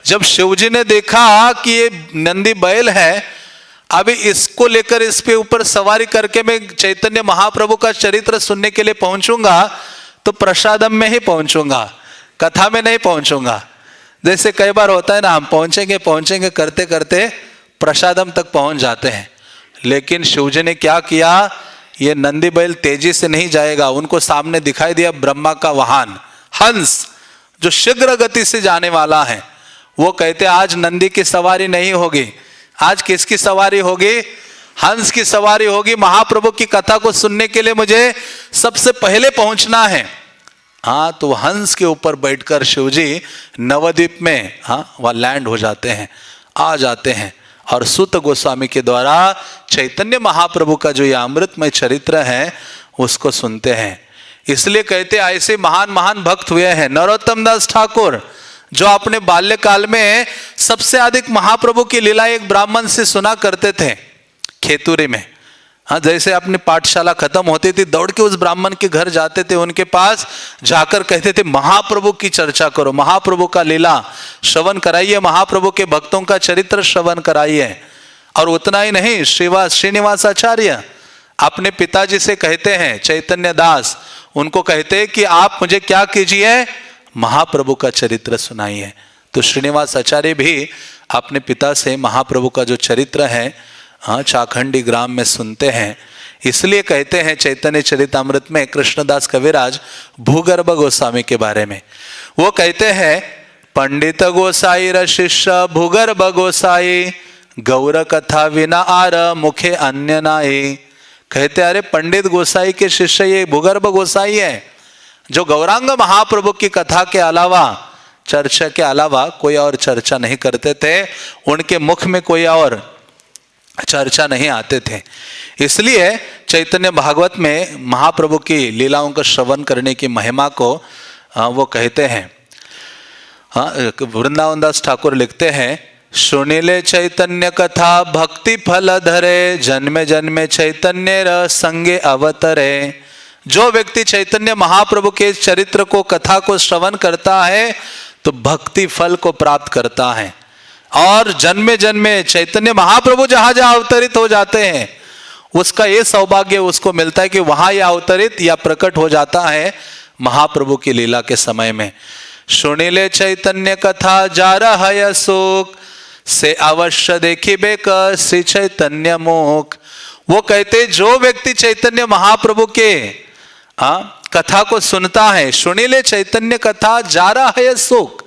जब शिवजी ने देखा कि ये नंदी बैल है, अभी इसको लेकर इसके ऊपर सवारी करके मैं चैतन्य महाप्रभु का चरित्र सुनने के लिए पहुंचूंगा तो प्रसादम में ही पहुंचूंगा, कथा में नहीं पहुंचूंगा। जैसे कई बार होता है ना, हम पहुंचेंगे पहुंचेंगे करते करते प्रसादम तक पहुंच जाते हैं, लेकिन शिवजी ने क्या किया, ये नंदी बैल तेजी से नहीं जाएगा, उनको सामने दिखाई दिया ब्रह्मा का वाहन हंस, जो शीघ्र गति से जाने वाला है। वो कहते आज नंदी की सवारी नहीं होगी, आज किसकी सवारी होगी, हंस की सवारी होगी। महाप्रभु की कथा को सुनने के लिए मुझे सबसे पहले पहुंचना है। हाँ, तो हंस के ऊपर बैठकर शिवजी नवद्वीप में वह लैंड हो जाते हैं, आ जाते हैं, और सूत गोस्वामी के द्वारा चैतन्य महाप्रभु का जो यह अमृतमय चरित्र है उसको सुनते हैं। इसलिए कहते ऐसे महान महान भक्त हुए हैं। नरोत्तम दास ठाकुर जो अपने बाल्यकाल में सबसे अधिक महाप्रभु की लीला एक ब्राह्मण से सुना करते थे खेतुरी में। हाँ, जैसे अपनी पाठशाला खत्म होती थी दौड़ के उस ब्राह्मण के घर जाते थे, उनके पास जाकर कहते थे महाप्रभु की चर्चा करो, महाप्रभु का लीला श्रवण कराइए, महाप्रभु के भक्तों का चरित्र श्रवण कराइए। और उतना ही नहीं, श्रीनिवास आचार्य अपने पिताजी से कहते हैं, चैतन्य दास उनको कहते हैं कि आप मुझे क्या कीजिए, महाप्रभु का चरित्र सुनाइए। तो श्रीनिवास आचार्य भी अपने पिता से महाप्रभु का जो चरित्र है चाखंडी ग्राम में सुनते हैं। इसलिए कहते हैं चैतन्य चरितामृत में कृष्णदास कविराज भूगर्भ गोस्वामी के बारे में, वो कहते हैं पंडित गोसाई र शिष्य भूगर्भ गोसाई, गौर कथा विना आर मुखे अन्य नाई। कहते अरे पंडित गोसाई के शिष्य ये भूगर्भ गोसाई है, जो गौरांग महाप्रभु की कथा के अलावा, चर्चा के अलावा कोई और चर्चा नहीं करते थे, उनके मुख में कोई और चर्चा नहीं आते थे। इसलिए चैतन्य भागवत में महाप्रभु की लीलाओं का श्रवण करने की महिमा को वो कहते हैं। वृंदावन दास ठाकुर लिखते हैं, सुनिले चैतन्य कथा भक्ति फल धरे, जन्मे जन्मे चैतन्य र संगे अवतरे। जो व्यक्ति चैतन्य महाप्रभु के चरित्र को, कथा को श्रवण करता है तो भक्ति फल को प्राप्त करता है, और जन्मे जन्मे चैतन्य महाप्रभु जहां जहां अवतरित हो जाते हैं उसका ये सौभाग्य उसको मिलता है कि वहां यह अवतरित या प्रकट हो जाता है महाप्रभु की लीला के समय में। सुनिले चैतन्य कथा जा रहा है सुख, से अवश्य देखी बेक श्री चैतन्य मुख। वो कहते जो व्यक्ति चैतन्य महाप्रभु के कथा को सुनता है, सुनिले चैतन्य कथा जा रहा है सुख,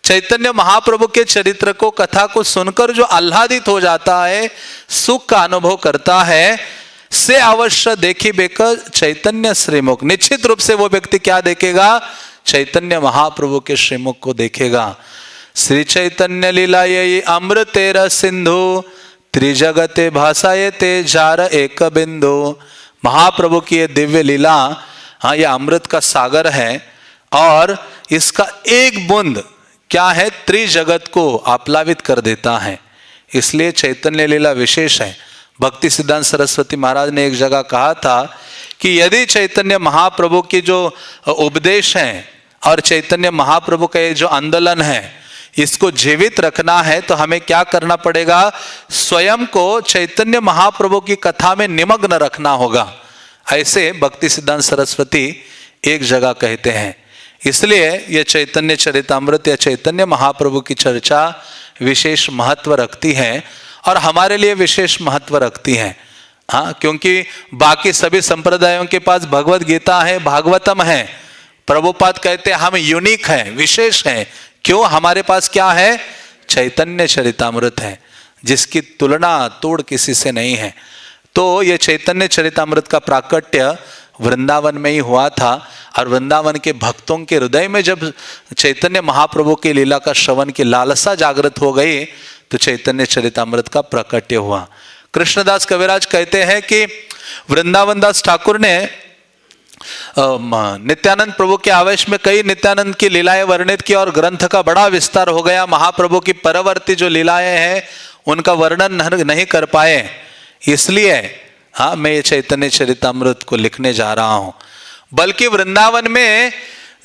चैतन्य महाप्रभु के चरित्र को, कथा को सुनकर जो आह्लादित हो जाता है, सुख का अनुभव करता है, से अवश्य देखी बेकर चैतन्य श्रीमुख। निश्चित रूप से वो व्यक्ति क्या देखेगा, चैतन्य महाप्रभु के श्रीमुख को देखेगा। श्री चैतन्य लीला ये अमृतेर सिंधु, त्रिजगते भाषाए ते जार एक बिंदु। महाप्रभु की ये दिव्य लीला, हाँ, ये अमृत का सागर है, और इसका एक बूंद क्या है, त्रिजगत को आप्लावित कर देता है। इसलिए चैतन्य लीला विशेष है। भक्ति सिद्धांत सरस्वती महाराज ने एक जगह कहा था कि यदि चैतन्य महाप्रभु की जो उपदेश है और चैतन्य महाप्रभु का ये जो आंदोलन है, इसको जीवित रखना है तो हमें क्या करना पड़ेगा, स्वयं को चैतन्य महाप्रभु की कथा में निमग्न रखना होगा। ऐसे भक्ति सिद्धांत सरस्वती एक जगह कहते हैं। इसलिए यह चैतन्य चरितामृत या चैतन्य महाप्रभु की चर्चा विशेष महत्व रखती है, और हमारे लिए विशेष महत्व रखती है। हाँ, क्योंकि बाकी सभी संप्रदायों के पास भगवत गीता है, भागवतम है। प्रभुपाद कहते हैं हम यूनिक हैं, विशेष हैं। क्यों? हमारे पास क्या है, चैतन्य चरितामृत है, जिसकी तुलना तोड़ किसी से नहीं है। तो ये चैतन्य चरितामृत का प्राकट्य वृंदावन में ही हुआ था, और वृंदावन के भक्तों के हृदय में जब चैतन्य महाप्रभु की लीला का श्रवण की लालसा जागृत हो गई तो चैतन्य चरितामृत का प्राकट्य हुआ। कृष्णदास कविराज कहते हैं कि वृंदावन दास ठाकुर ने नित्यानंद प्रभु के आवेश में कई नित्यानंद की लीलाएं वर्णित की, और ग्रंथ का बड़ा विस्तार हो गया। महाप्रभु की परवर्ती जो लीलाएं हैं उनका वर्णन नहीं कर पाए। इसलिए हाँ, मैं ये चैतन्य चरितामृत को लिखने जा रहा हूं। बल्कि वृंदावन में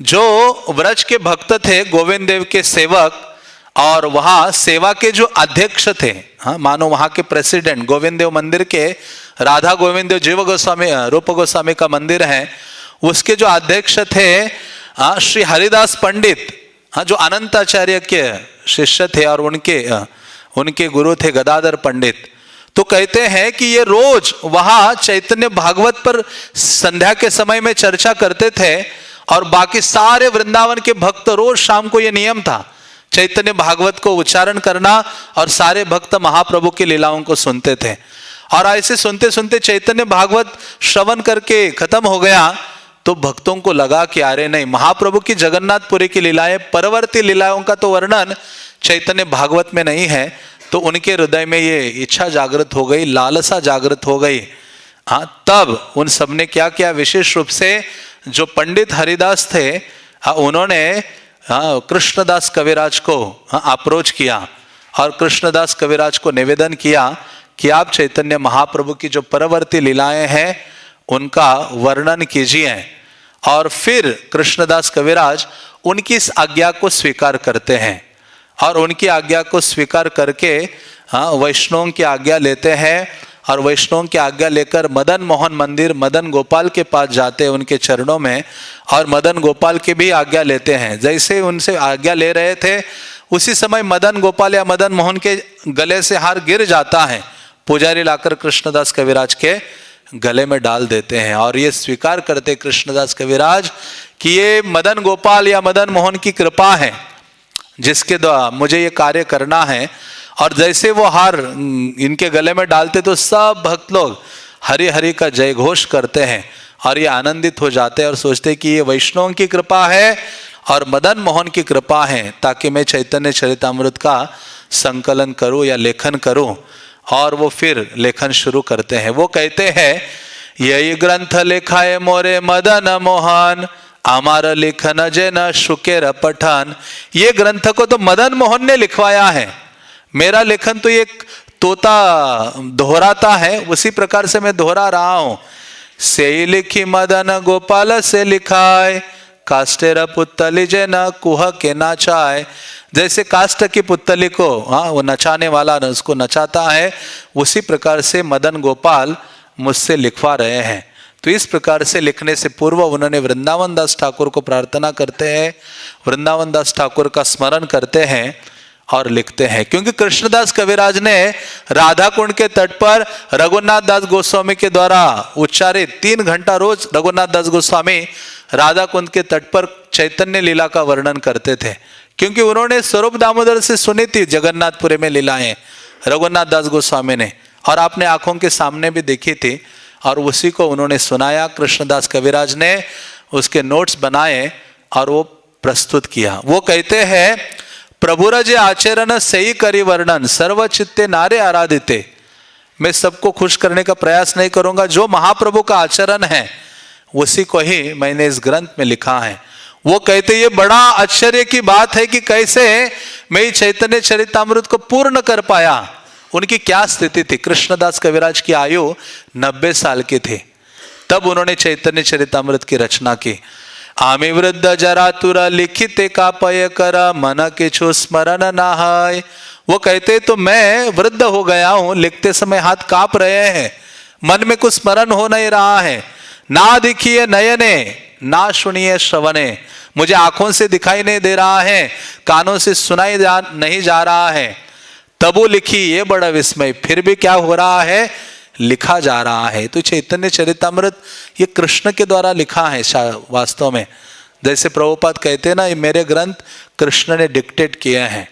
जो व्रज के भक्त थे, गोविंद देव के सेवक, और वहां सेवा के जो अध्यक्ष थे, हाँ, मानो वहां के प्रेसिडेंट, गोविंद देव मंदिर के, राधा गोविंद देव जीव गोस्वामी रूप गोस्वामी का मंदिर है, उसके जो अध्यक्ष थे श्री हरिदास पंडित, हाँ, जो अनंताचार्य के शिष्य थे और उनके गुरु थे गदाधर पंडित, तो कहते हैं कि ये रोज वहां चैतन्य भागवत पर संध्या के समय में चर्चा करते थे और बाकी सारे वृंदावन के भक्त रोज शाम को ये नियम था चैतन्य भागवत को उच्चारण करना और सारे भक्त महाप्रभु की लीलाओं को सुनते थे। और ऐसे सुनते सुनते चैतन्य भागवत श्रवण करके खत्म हो गया तो भक्तों को लगा कि अरे नहीं, महाप्रभु की जगन्नाथपुरी की लीलाएं, परवर्ती लीलाओं का तो वर्णन चैतन्य भागवत में नहीं है। तो उनके हृदय में ये इच्छा जागृत हो गई, लालसा जागृत हो गई। हाँ, तब उन सब ने क्या किया, विशेष रूप से जो पंडित हरिदास थे, हाँ, उन्होंने कृष्णदास कविराज को अप्रोच किया और कृष्णदास कविराज को निवेदन किया कि आप चैतन्य महाप्रभु की जो परवर्ती लीलाएं हैं उनका वर्णन कीजिए। और फिर कृष्णदास कविराज उनकी इस आज्ञा को स्वीकार करते हैं और उनकी आज्ञा को स्वीकार करके वैष्णवों की आज्ञा लेते हैं और वैष्णवों की आज्ञा लेकर मदन मोहन मंदिर मदन गोपाल के पास जाते हैं उनके चरणों में और मदन गोपाल की भी आज्ञा लेते हैं। जैसे उनसे आज्ञा ले रहे थे उसी समय मदन गोपाल या मदन मोहन के गले से हार गिर जाता है, पुजारी लाकर कृष्णदास कविराज के गले में डाल देते हैं और ये स्वीकार करते कृष्णदास कविराज कि ये मदन गोपाल या मदन मोहन की कृपा है जिसके द्वारा मुझे ये कार्य करना है। और जैसे वो हार इनके गले में डालते तो सब भक्त लोग हरि हरि का जय घोष करते हैं और ये आनंदित हो जाते हैं और सोचते हैं कि ये वैष्णवों की कृपा है और मदन मोहन की कृपा है ताकि मैं चैतन्य चरितामृत का संकलन करूं या लेखन करूं। और वो फिर लेखन शुरू करते हैं। वो कहते हैं, यही ग्रंथ लिखाए मोरे मदन मोहन, हमारा लेखन जे न शुकेर पठन। ये ग्रंथ को तो मदन मोहन ने लिखवाया है, मेरा लेखन तो ये तोता दोहराता है, उसी प्रकार से मैं दोहरा रहा हूं। से लिखी मदन गोपाल से लिखाए, काष्टेर पुत्तली जे न कुह के नाचाए। जैसे काष्ट की पुत्तली को वो नचाने वाला उसको नचाता है, उसी प्रकार से मदन गोपाल मुझसे लिखवा रहे हैं। तो इस प्रकार से लिखने से पूर्व उन्होंने वृंदावन दास ठाकुर को प्रार्थना करते हैं, वृंदावन दास ठाकुर का स्मरण करते हैं और लिखते हैं। क्योंकि कृष्णदास कविराज ने राधा कुंड के तट पर रघुनाथ दास गोस्वामी के द्वारा उच्चारित 3 घंटा रोज रघुनाथ दास गोस्वामी राधा कुंड के तट पर चैतन्य लीला का वर्णन करते थे, क्योंकि उन्होंने स्वरूप दामोदर से सुनी थी जगन्नाथपुरी में लीलाएं रघुनाथ दास गोस्वामी ने, और आपने आंखों के सामने भी देखी थी और उसी को उन्होंने सुनाया। कृष्णदास कविराज ने उसके नोट्स बनाए और वो प्रस्तुत किया। वो कहते हैं, प्रभुरज आचरण सही करी वर्णन, सर्वचित्ते नारे आराधिते। मैं सबको खुश करने का प्रयास नहीं करूंगा, जो महाप्रभु का आचरण है उसी को ही मैंने इस ग्रंथ में लिखा है। वो कहते ये बड़ा आश्चर्य की बात है कि कैसे मैं चैतन्य चरितामृत को पूर्ण कर पाया। उनकी क्या स्थिति थी? कृष्णदास कविराज की आयु 90 साल की थी, तब उन्होंने चैतन्य चरितामृत की रचना की। आमी वृद्ध जरातुर लिखिते का पय कर, मन के छो स्मरण ना है। वो कहते तो मैं वृद्ध हो गया हूं, लिखते समय हाथ कांप रहे हैं, मन में कुछ स्मरण हो नहीं रहा है। ना दिखिए नयने, ना सुनिए श्रवणे, मुझे आंखों से दिखाई नहीं दे रहा है, कानों से सुनाई नहीं जा रहा है। तबो लिखी ये बड़ा विस्मय, फिर भी क्या हो रहा है, लिखा जा रहा है। तो चैतन्य चरितामृत ये कृष्ण के द्वारा लिखा है वास्तव में। जैसे प्रभुपाद कहते हैं ना, ये मेरे ग्रंथ कृष्ण ने डिक्टेट किए हैं।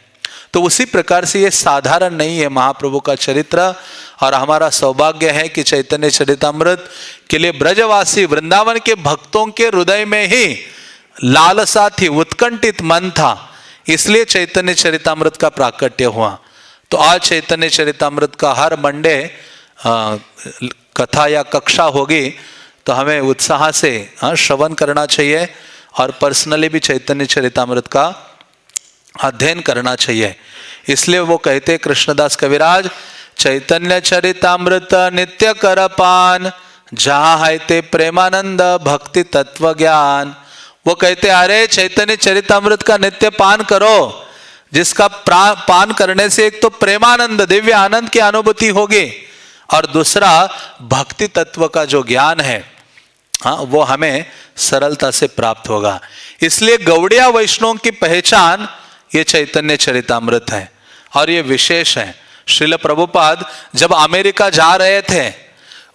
तो उसी प्रकार से ये साधारण नहीं है महाप्रभु का चरित्र, और हमारा सौभाग्य है कि चैतन्य चरितामृत के लिए ब्रजवासी वृंदावन के भक्तों के हृदय में ही लालसा थी, उत्कंठित मन था, इसलिए चैतन्य चरितामृत का प्राकट्य हुआ। तो आज चैतन्य चरितामृत का हर मंडे कथा या कक्षा होगी, तो हमें उत्साह से श्रवण करना चाहिए और पर्सनली भी चैतन्य चरितामृत का अध्ययन करना चाहिए। इसलिए वो कहते कृष्णदास कविराज, चैतन्य चरितामृत नित्य कर पान, जहाँ है ते प्रेमानंद भक्ति तत्व ज्ञान। वो कहते अरे चैतन्य चरितामृत का नित्य पान करो, जिसका पान करने से एक तो प्रेमानंद दिव्य आनंद की अनुभूति होगी और दूसरा भक्ति तत्व का जो ज्ञान है हाँ, वो हमें सरलता से प्राप्त होगा। इसलिए गौड़िया वैष्णव की पहचान ये चैतन्य चरितामृत है और ये विशेष है। श्रील प्रभुपाद जब अमेरिका जा रहे थे,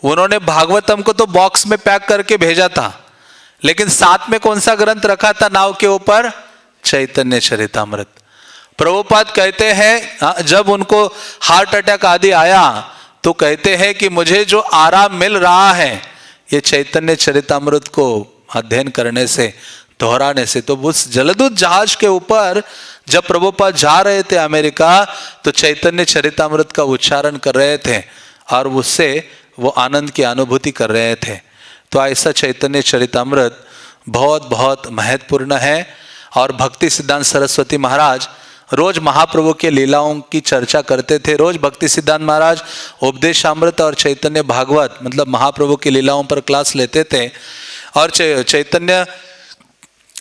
उन्होंने भागवतम को तो बॉक्स में पैक करके भेजा था, लेकिन साथ में कौन सा ग्रंथ रखा था नाव के ऊपर? चैतन्य चरितामृत। प्रभुपाद कहते हैं जब उनको हार्ट अटैक आदि आया तो कहते हैं कि मुझे जो आराम मिल रहा है ये चैतन्य चरितामृत को अध्ययन करने से, दोहराने से। तो उस जलदूत जहाज के ऊपर जब प्रभुपाद जा रहे थे अमेरिका, तो चैतन्य चरितामृत का उच्चारण कर रहे थे और उससे वो आनंद की अनुभूति कर रहे थे। तो ऐसा चैतन्य चरितामृत बहुत बहुत महत्वपूर्ण है। और भक्ति सिद्धांत सरस्वती महाराज रोज महाप्रभु के लीलाओं की चर्चा करते थे। रोज भक्ति सिद्धांत महाराज उपदेशामृत और चैतन्य भागवत मतलब महाप्रभु की लीलाओं पर क्लास लेते थे। और चैतन्य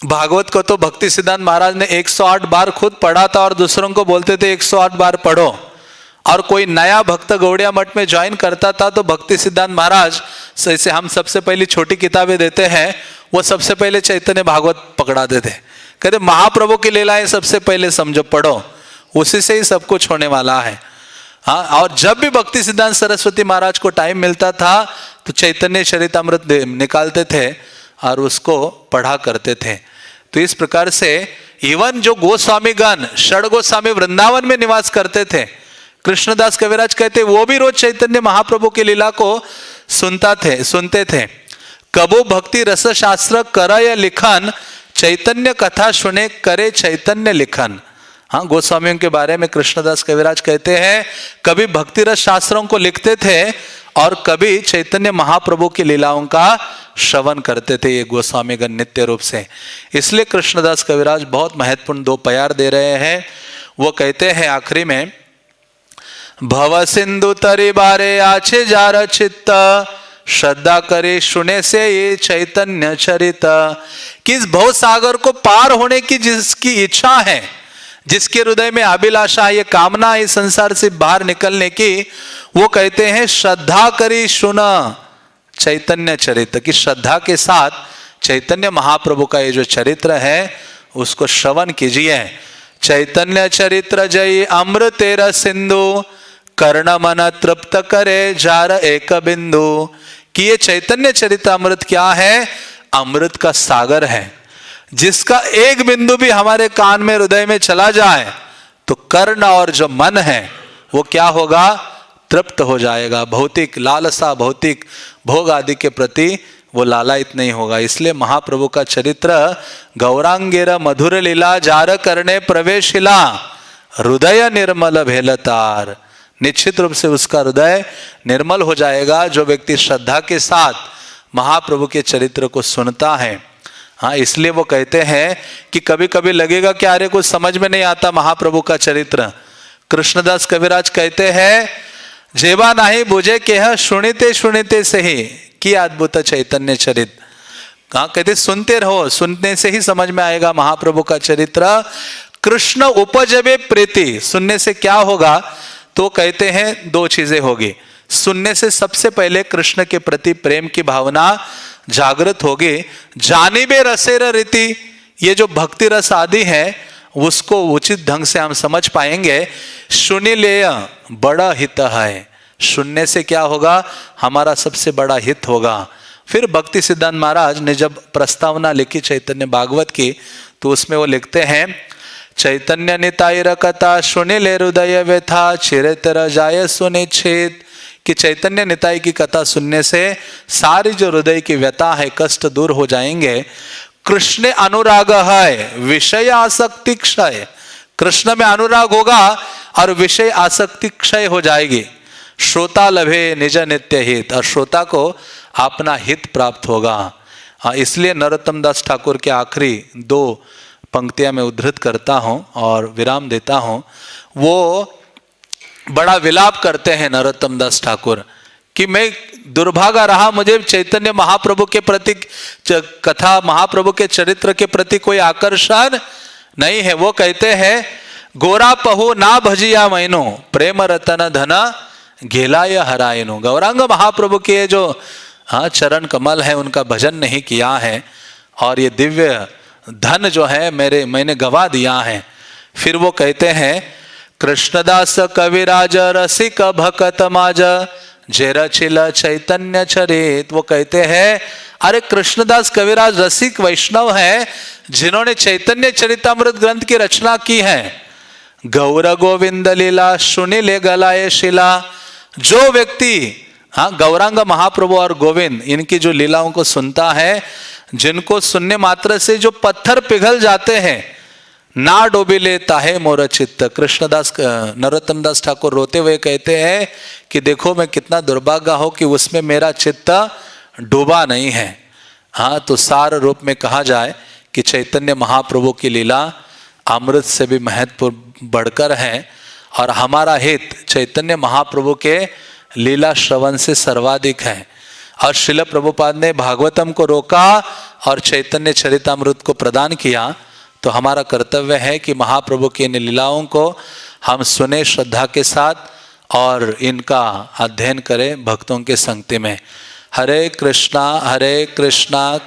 भागवत को तो भक्ति सिद्धांत महाराज ने 108 बार खुद पढ़ा था और दूसरों को बोलते थे 108 बार पढ़ो। और कोई नया भक्त गौड़िया मठ में ज्वाइन करता था तो भक्ति सिद्धांत महाराज जैसे हम सबसे पहली छोटी किताबें देते हैं, वो सबसे पहले चैतन्य भागवत पकड़ाते थे। कहते महाप्रभु की लीलाएं सबसे पहले समझो, पढ़ो, उसी से ही सब कुछ होने वाला है। हाँ, और जब भी भक्ति सिद्धांत सरस्वती महाराज को टाइम मिलता था तो चैतन्य चरितामृत निकालते थे और उसको पढ़ा करते थे। तो इस प्रकार से इवन जो गोस्वामीगण षड गोस्वामी वृंदावन में निवास करते थे, कृष्णदास कविराज कहते वो भी रोज चैतन्य महाप्रभु की लीला को सुनते थे। कबो भक्ति रस शास्त्र करय लिखन, चैतन्य कथा सुने करे चैतन्य लिखन। हाँ, गोस्वामियों के बारे में कृष्णदास कविराज कहते हैं कभी भक्ति रस शास्त्रों को लिखते थे और कभी चैतन्य महाप्रभु की लीलाओं का श्रवण करते थे ये गोस्वामीगण नित्य रूप से। इसलिए कृष्णदास कविराज बहुत महत्वपूर्ण 2 प्यार दे रहे हैं। वो कहते हैं आखिरी में, भव सिंधु तरी बारे आछे जार चित्त, श्रद्धा करे सुने से ये चैतन्य चरित। कि इस भव सागर को पार होने की जिसकी इच्छा है, जिसके हृदय में अभिलाषा, ये कामना इस संसार से बाहर निकलने की, वो कहते हैं श्रद्धा करी सुना चैतन्य चरित्र। की श्रद्धा के साथ चैतन्य महाप्रभु का ये जो चरित्र है उसको श्रवण कीजिए। चैतन्य चरित्र जय अमृतेर सिंधु, कर्ण मन तृप्त करे जार एक बिंदु। कि ये चैतन्य चरितामृत क्या है? अमृत का सागर है, जिसका एक बिंदु भी हमारे कान में हृदय में चला जाए तो कर्ण और जो मन है वो क्या होगा? तृप्त हो जाएगा। भौतिक लालसा, भौतिक भोग आदि के प्रति वो लालायित नहीं होगा। इसलिए महाप्रभु का चरित्र गौरांगेर मधुर लीला जार करने प्रवेशिला, हृदय निर्मल भेलतार। निश्चित रूप से उसका हृदय निर्मल हो जाएगा जो व्यक्ति श्रद्धा के साथ महाप्रभु के चरित्र को सुनता है। हाँ, इसलिए वो कहते हैं कि कभी कभी लगेगा कि अरे कुछ समझ में नहीं आता महाप्रभु का चरित्र। कृष्णदास कविराज कहते हैं जेबा नहीं बुझे केह सुनिते सुनिते से ही की अद्भुत चैतन्य चरित। कहाँ कहते सुनते रहो, सुनने से ही समझ में आएगा महाप्रभु का चरित्र। कृष्ण उपजबे प्रीति, सुनने से क्या होगा? तो कहते हैं 2 चीजें होगी। सुनने से सबसे पहले कृष्ण के प्रति प्रेम की भावना जागृत होगी। जानिबे रसेर रीति, ये जो भक्ति रस आदि है उसको उचित ढंग से हम समझ पाएंगे। सुनिलेय बड़ा हित है, सुनने से क्या होगा? हमारा सबसे बड़ा हित होगा। फिर भक्ति सिद्धांत महाराज ने जब प्रस्तावना लिखी चैतन्य भागवत की तो उसमें वो लिखते हैं चैतन्य नितायर कथा सुनिले हृदय व्यथा चिरतर जाय सुने छेद। कि चैतन्य निताई की कथा सुनने से सारी जो हृदय की व्यथा है, कष्ट दूर हो जाएंगे। कृष्ण अनुराग है विषय आसक्ति क्षय, कृष्ण में अनुराग होगा और विषय आसक्ति क्षय हो जाएगी। श्रोता लभे निज नित्य हित, और श्रोता को अपना हित प्राप्त होगा। इसलिए नरोत्तम दास ठाकुर के आखिरी 2 पंक्तियां मैं उद्धृत करता हूं और विराम देता हूं। वो बड़ा विलाप करते हैं नरोत्तम दास ठाकुर कि मैं दुर्भागा रहा, मुझे चैतन्य महाप्रभु के प्रति कथा, महाप्रभु के चरित्र के प्रति कोई आकर्षण नहीं है। वो कहते हैं गोरा पहु ना भजिया मैनो, प्रेम रतन धन घेलाय हरायनो। गौरांग महाप्रभु के जो हाँ, चरण कमल है, उनका भजन नहीं किया है और ये दिव्य धन जो है मैंने गवा दिया है। फिर वो कहते हैं कृष्णदास कविराज रसिक भकत माज जे रचिल चैतन्य चरित। वो कहते हैं अरे कृष्णदास कविराज रसिक वैष्णव है जिन्होंने चैतन्य चरितामृत ग्रंथ की रचना की है। गौर गोविंद लीला सुनिले गलाए शिला। जो व्यक्ति हाँ गौरांग महाप्रभु और गोविंद इनकी जो लीलाओं को सुनता है, जिनको सुनने मात्र से जो पत्थर पिघल जाते हैं, ना डोबी लेता है मोर चित्त। कृष्णदास नरोत्तम दास ठाकुर रोते हुए कहते हैं कि देखो मैं कितना दुर्भाग्य हूं कि उसमें मेरा चित्त डूबा नहीं है। हाँ, तो सार रूप में कहा जाए कि चैतन्य महाप्रभु की लीला अमृत से भी महत्वपूर्ण बढ़कर है और हमारा हित चैतन्य महाप्रभु के लीला श्रवण से सर्वाधिक है। और श्रील प्रभुपाद ने भागवतम को रोका और चैतन्य चरितामृत को प्रदान किया। तो हमारा कर्तव्य है कि महाप्रभु की इन लीलाओं को हम सुने श्रद्धा के साथ और इनका अध्ययन करें भक्तों के संगति में। हरे कृष्णा कृष्णा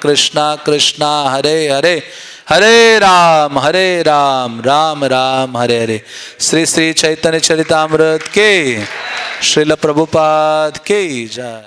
कृष्णा हरे हरे, हरे राम राम राम हरे हरे। श्री श्री चैतन्य चरितामृत के, श्रील प्रभुपाद की जय।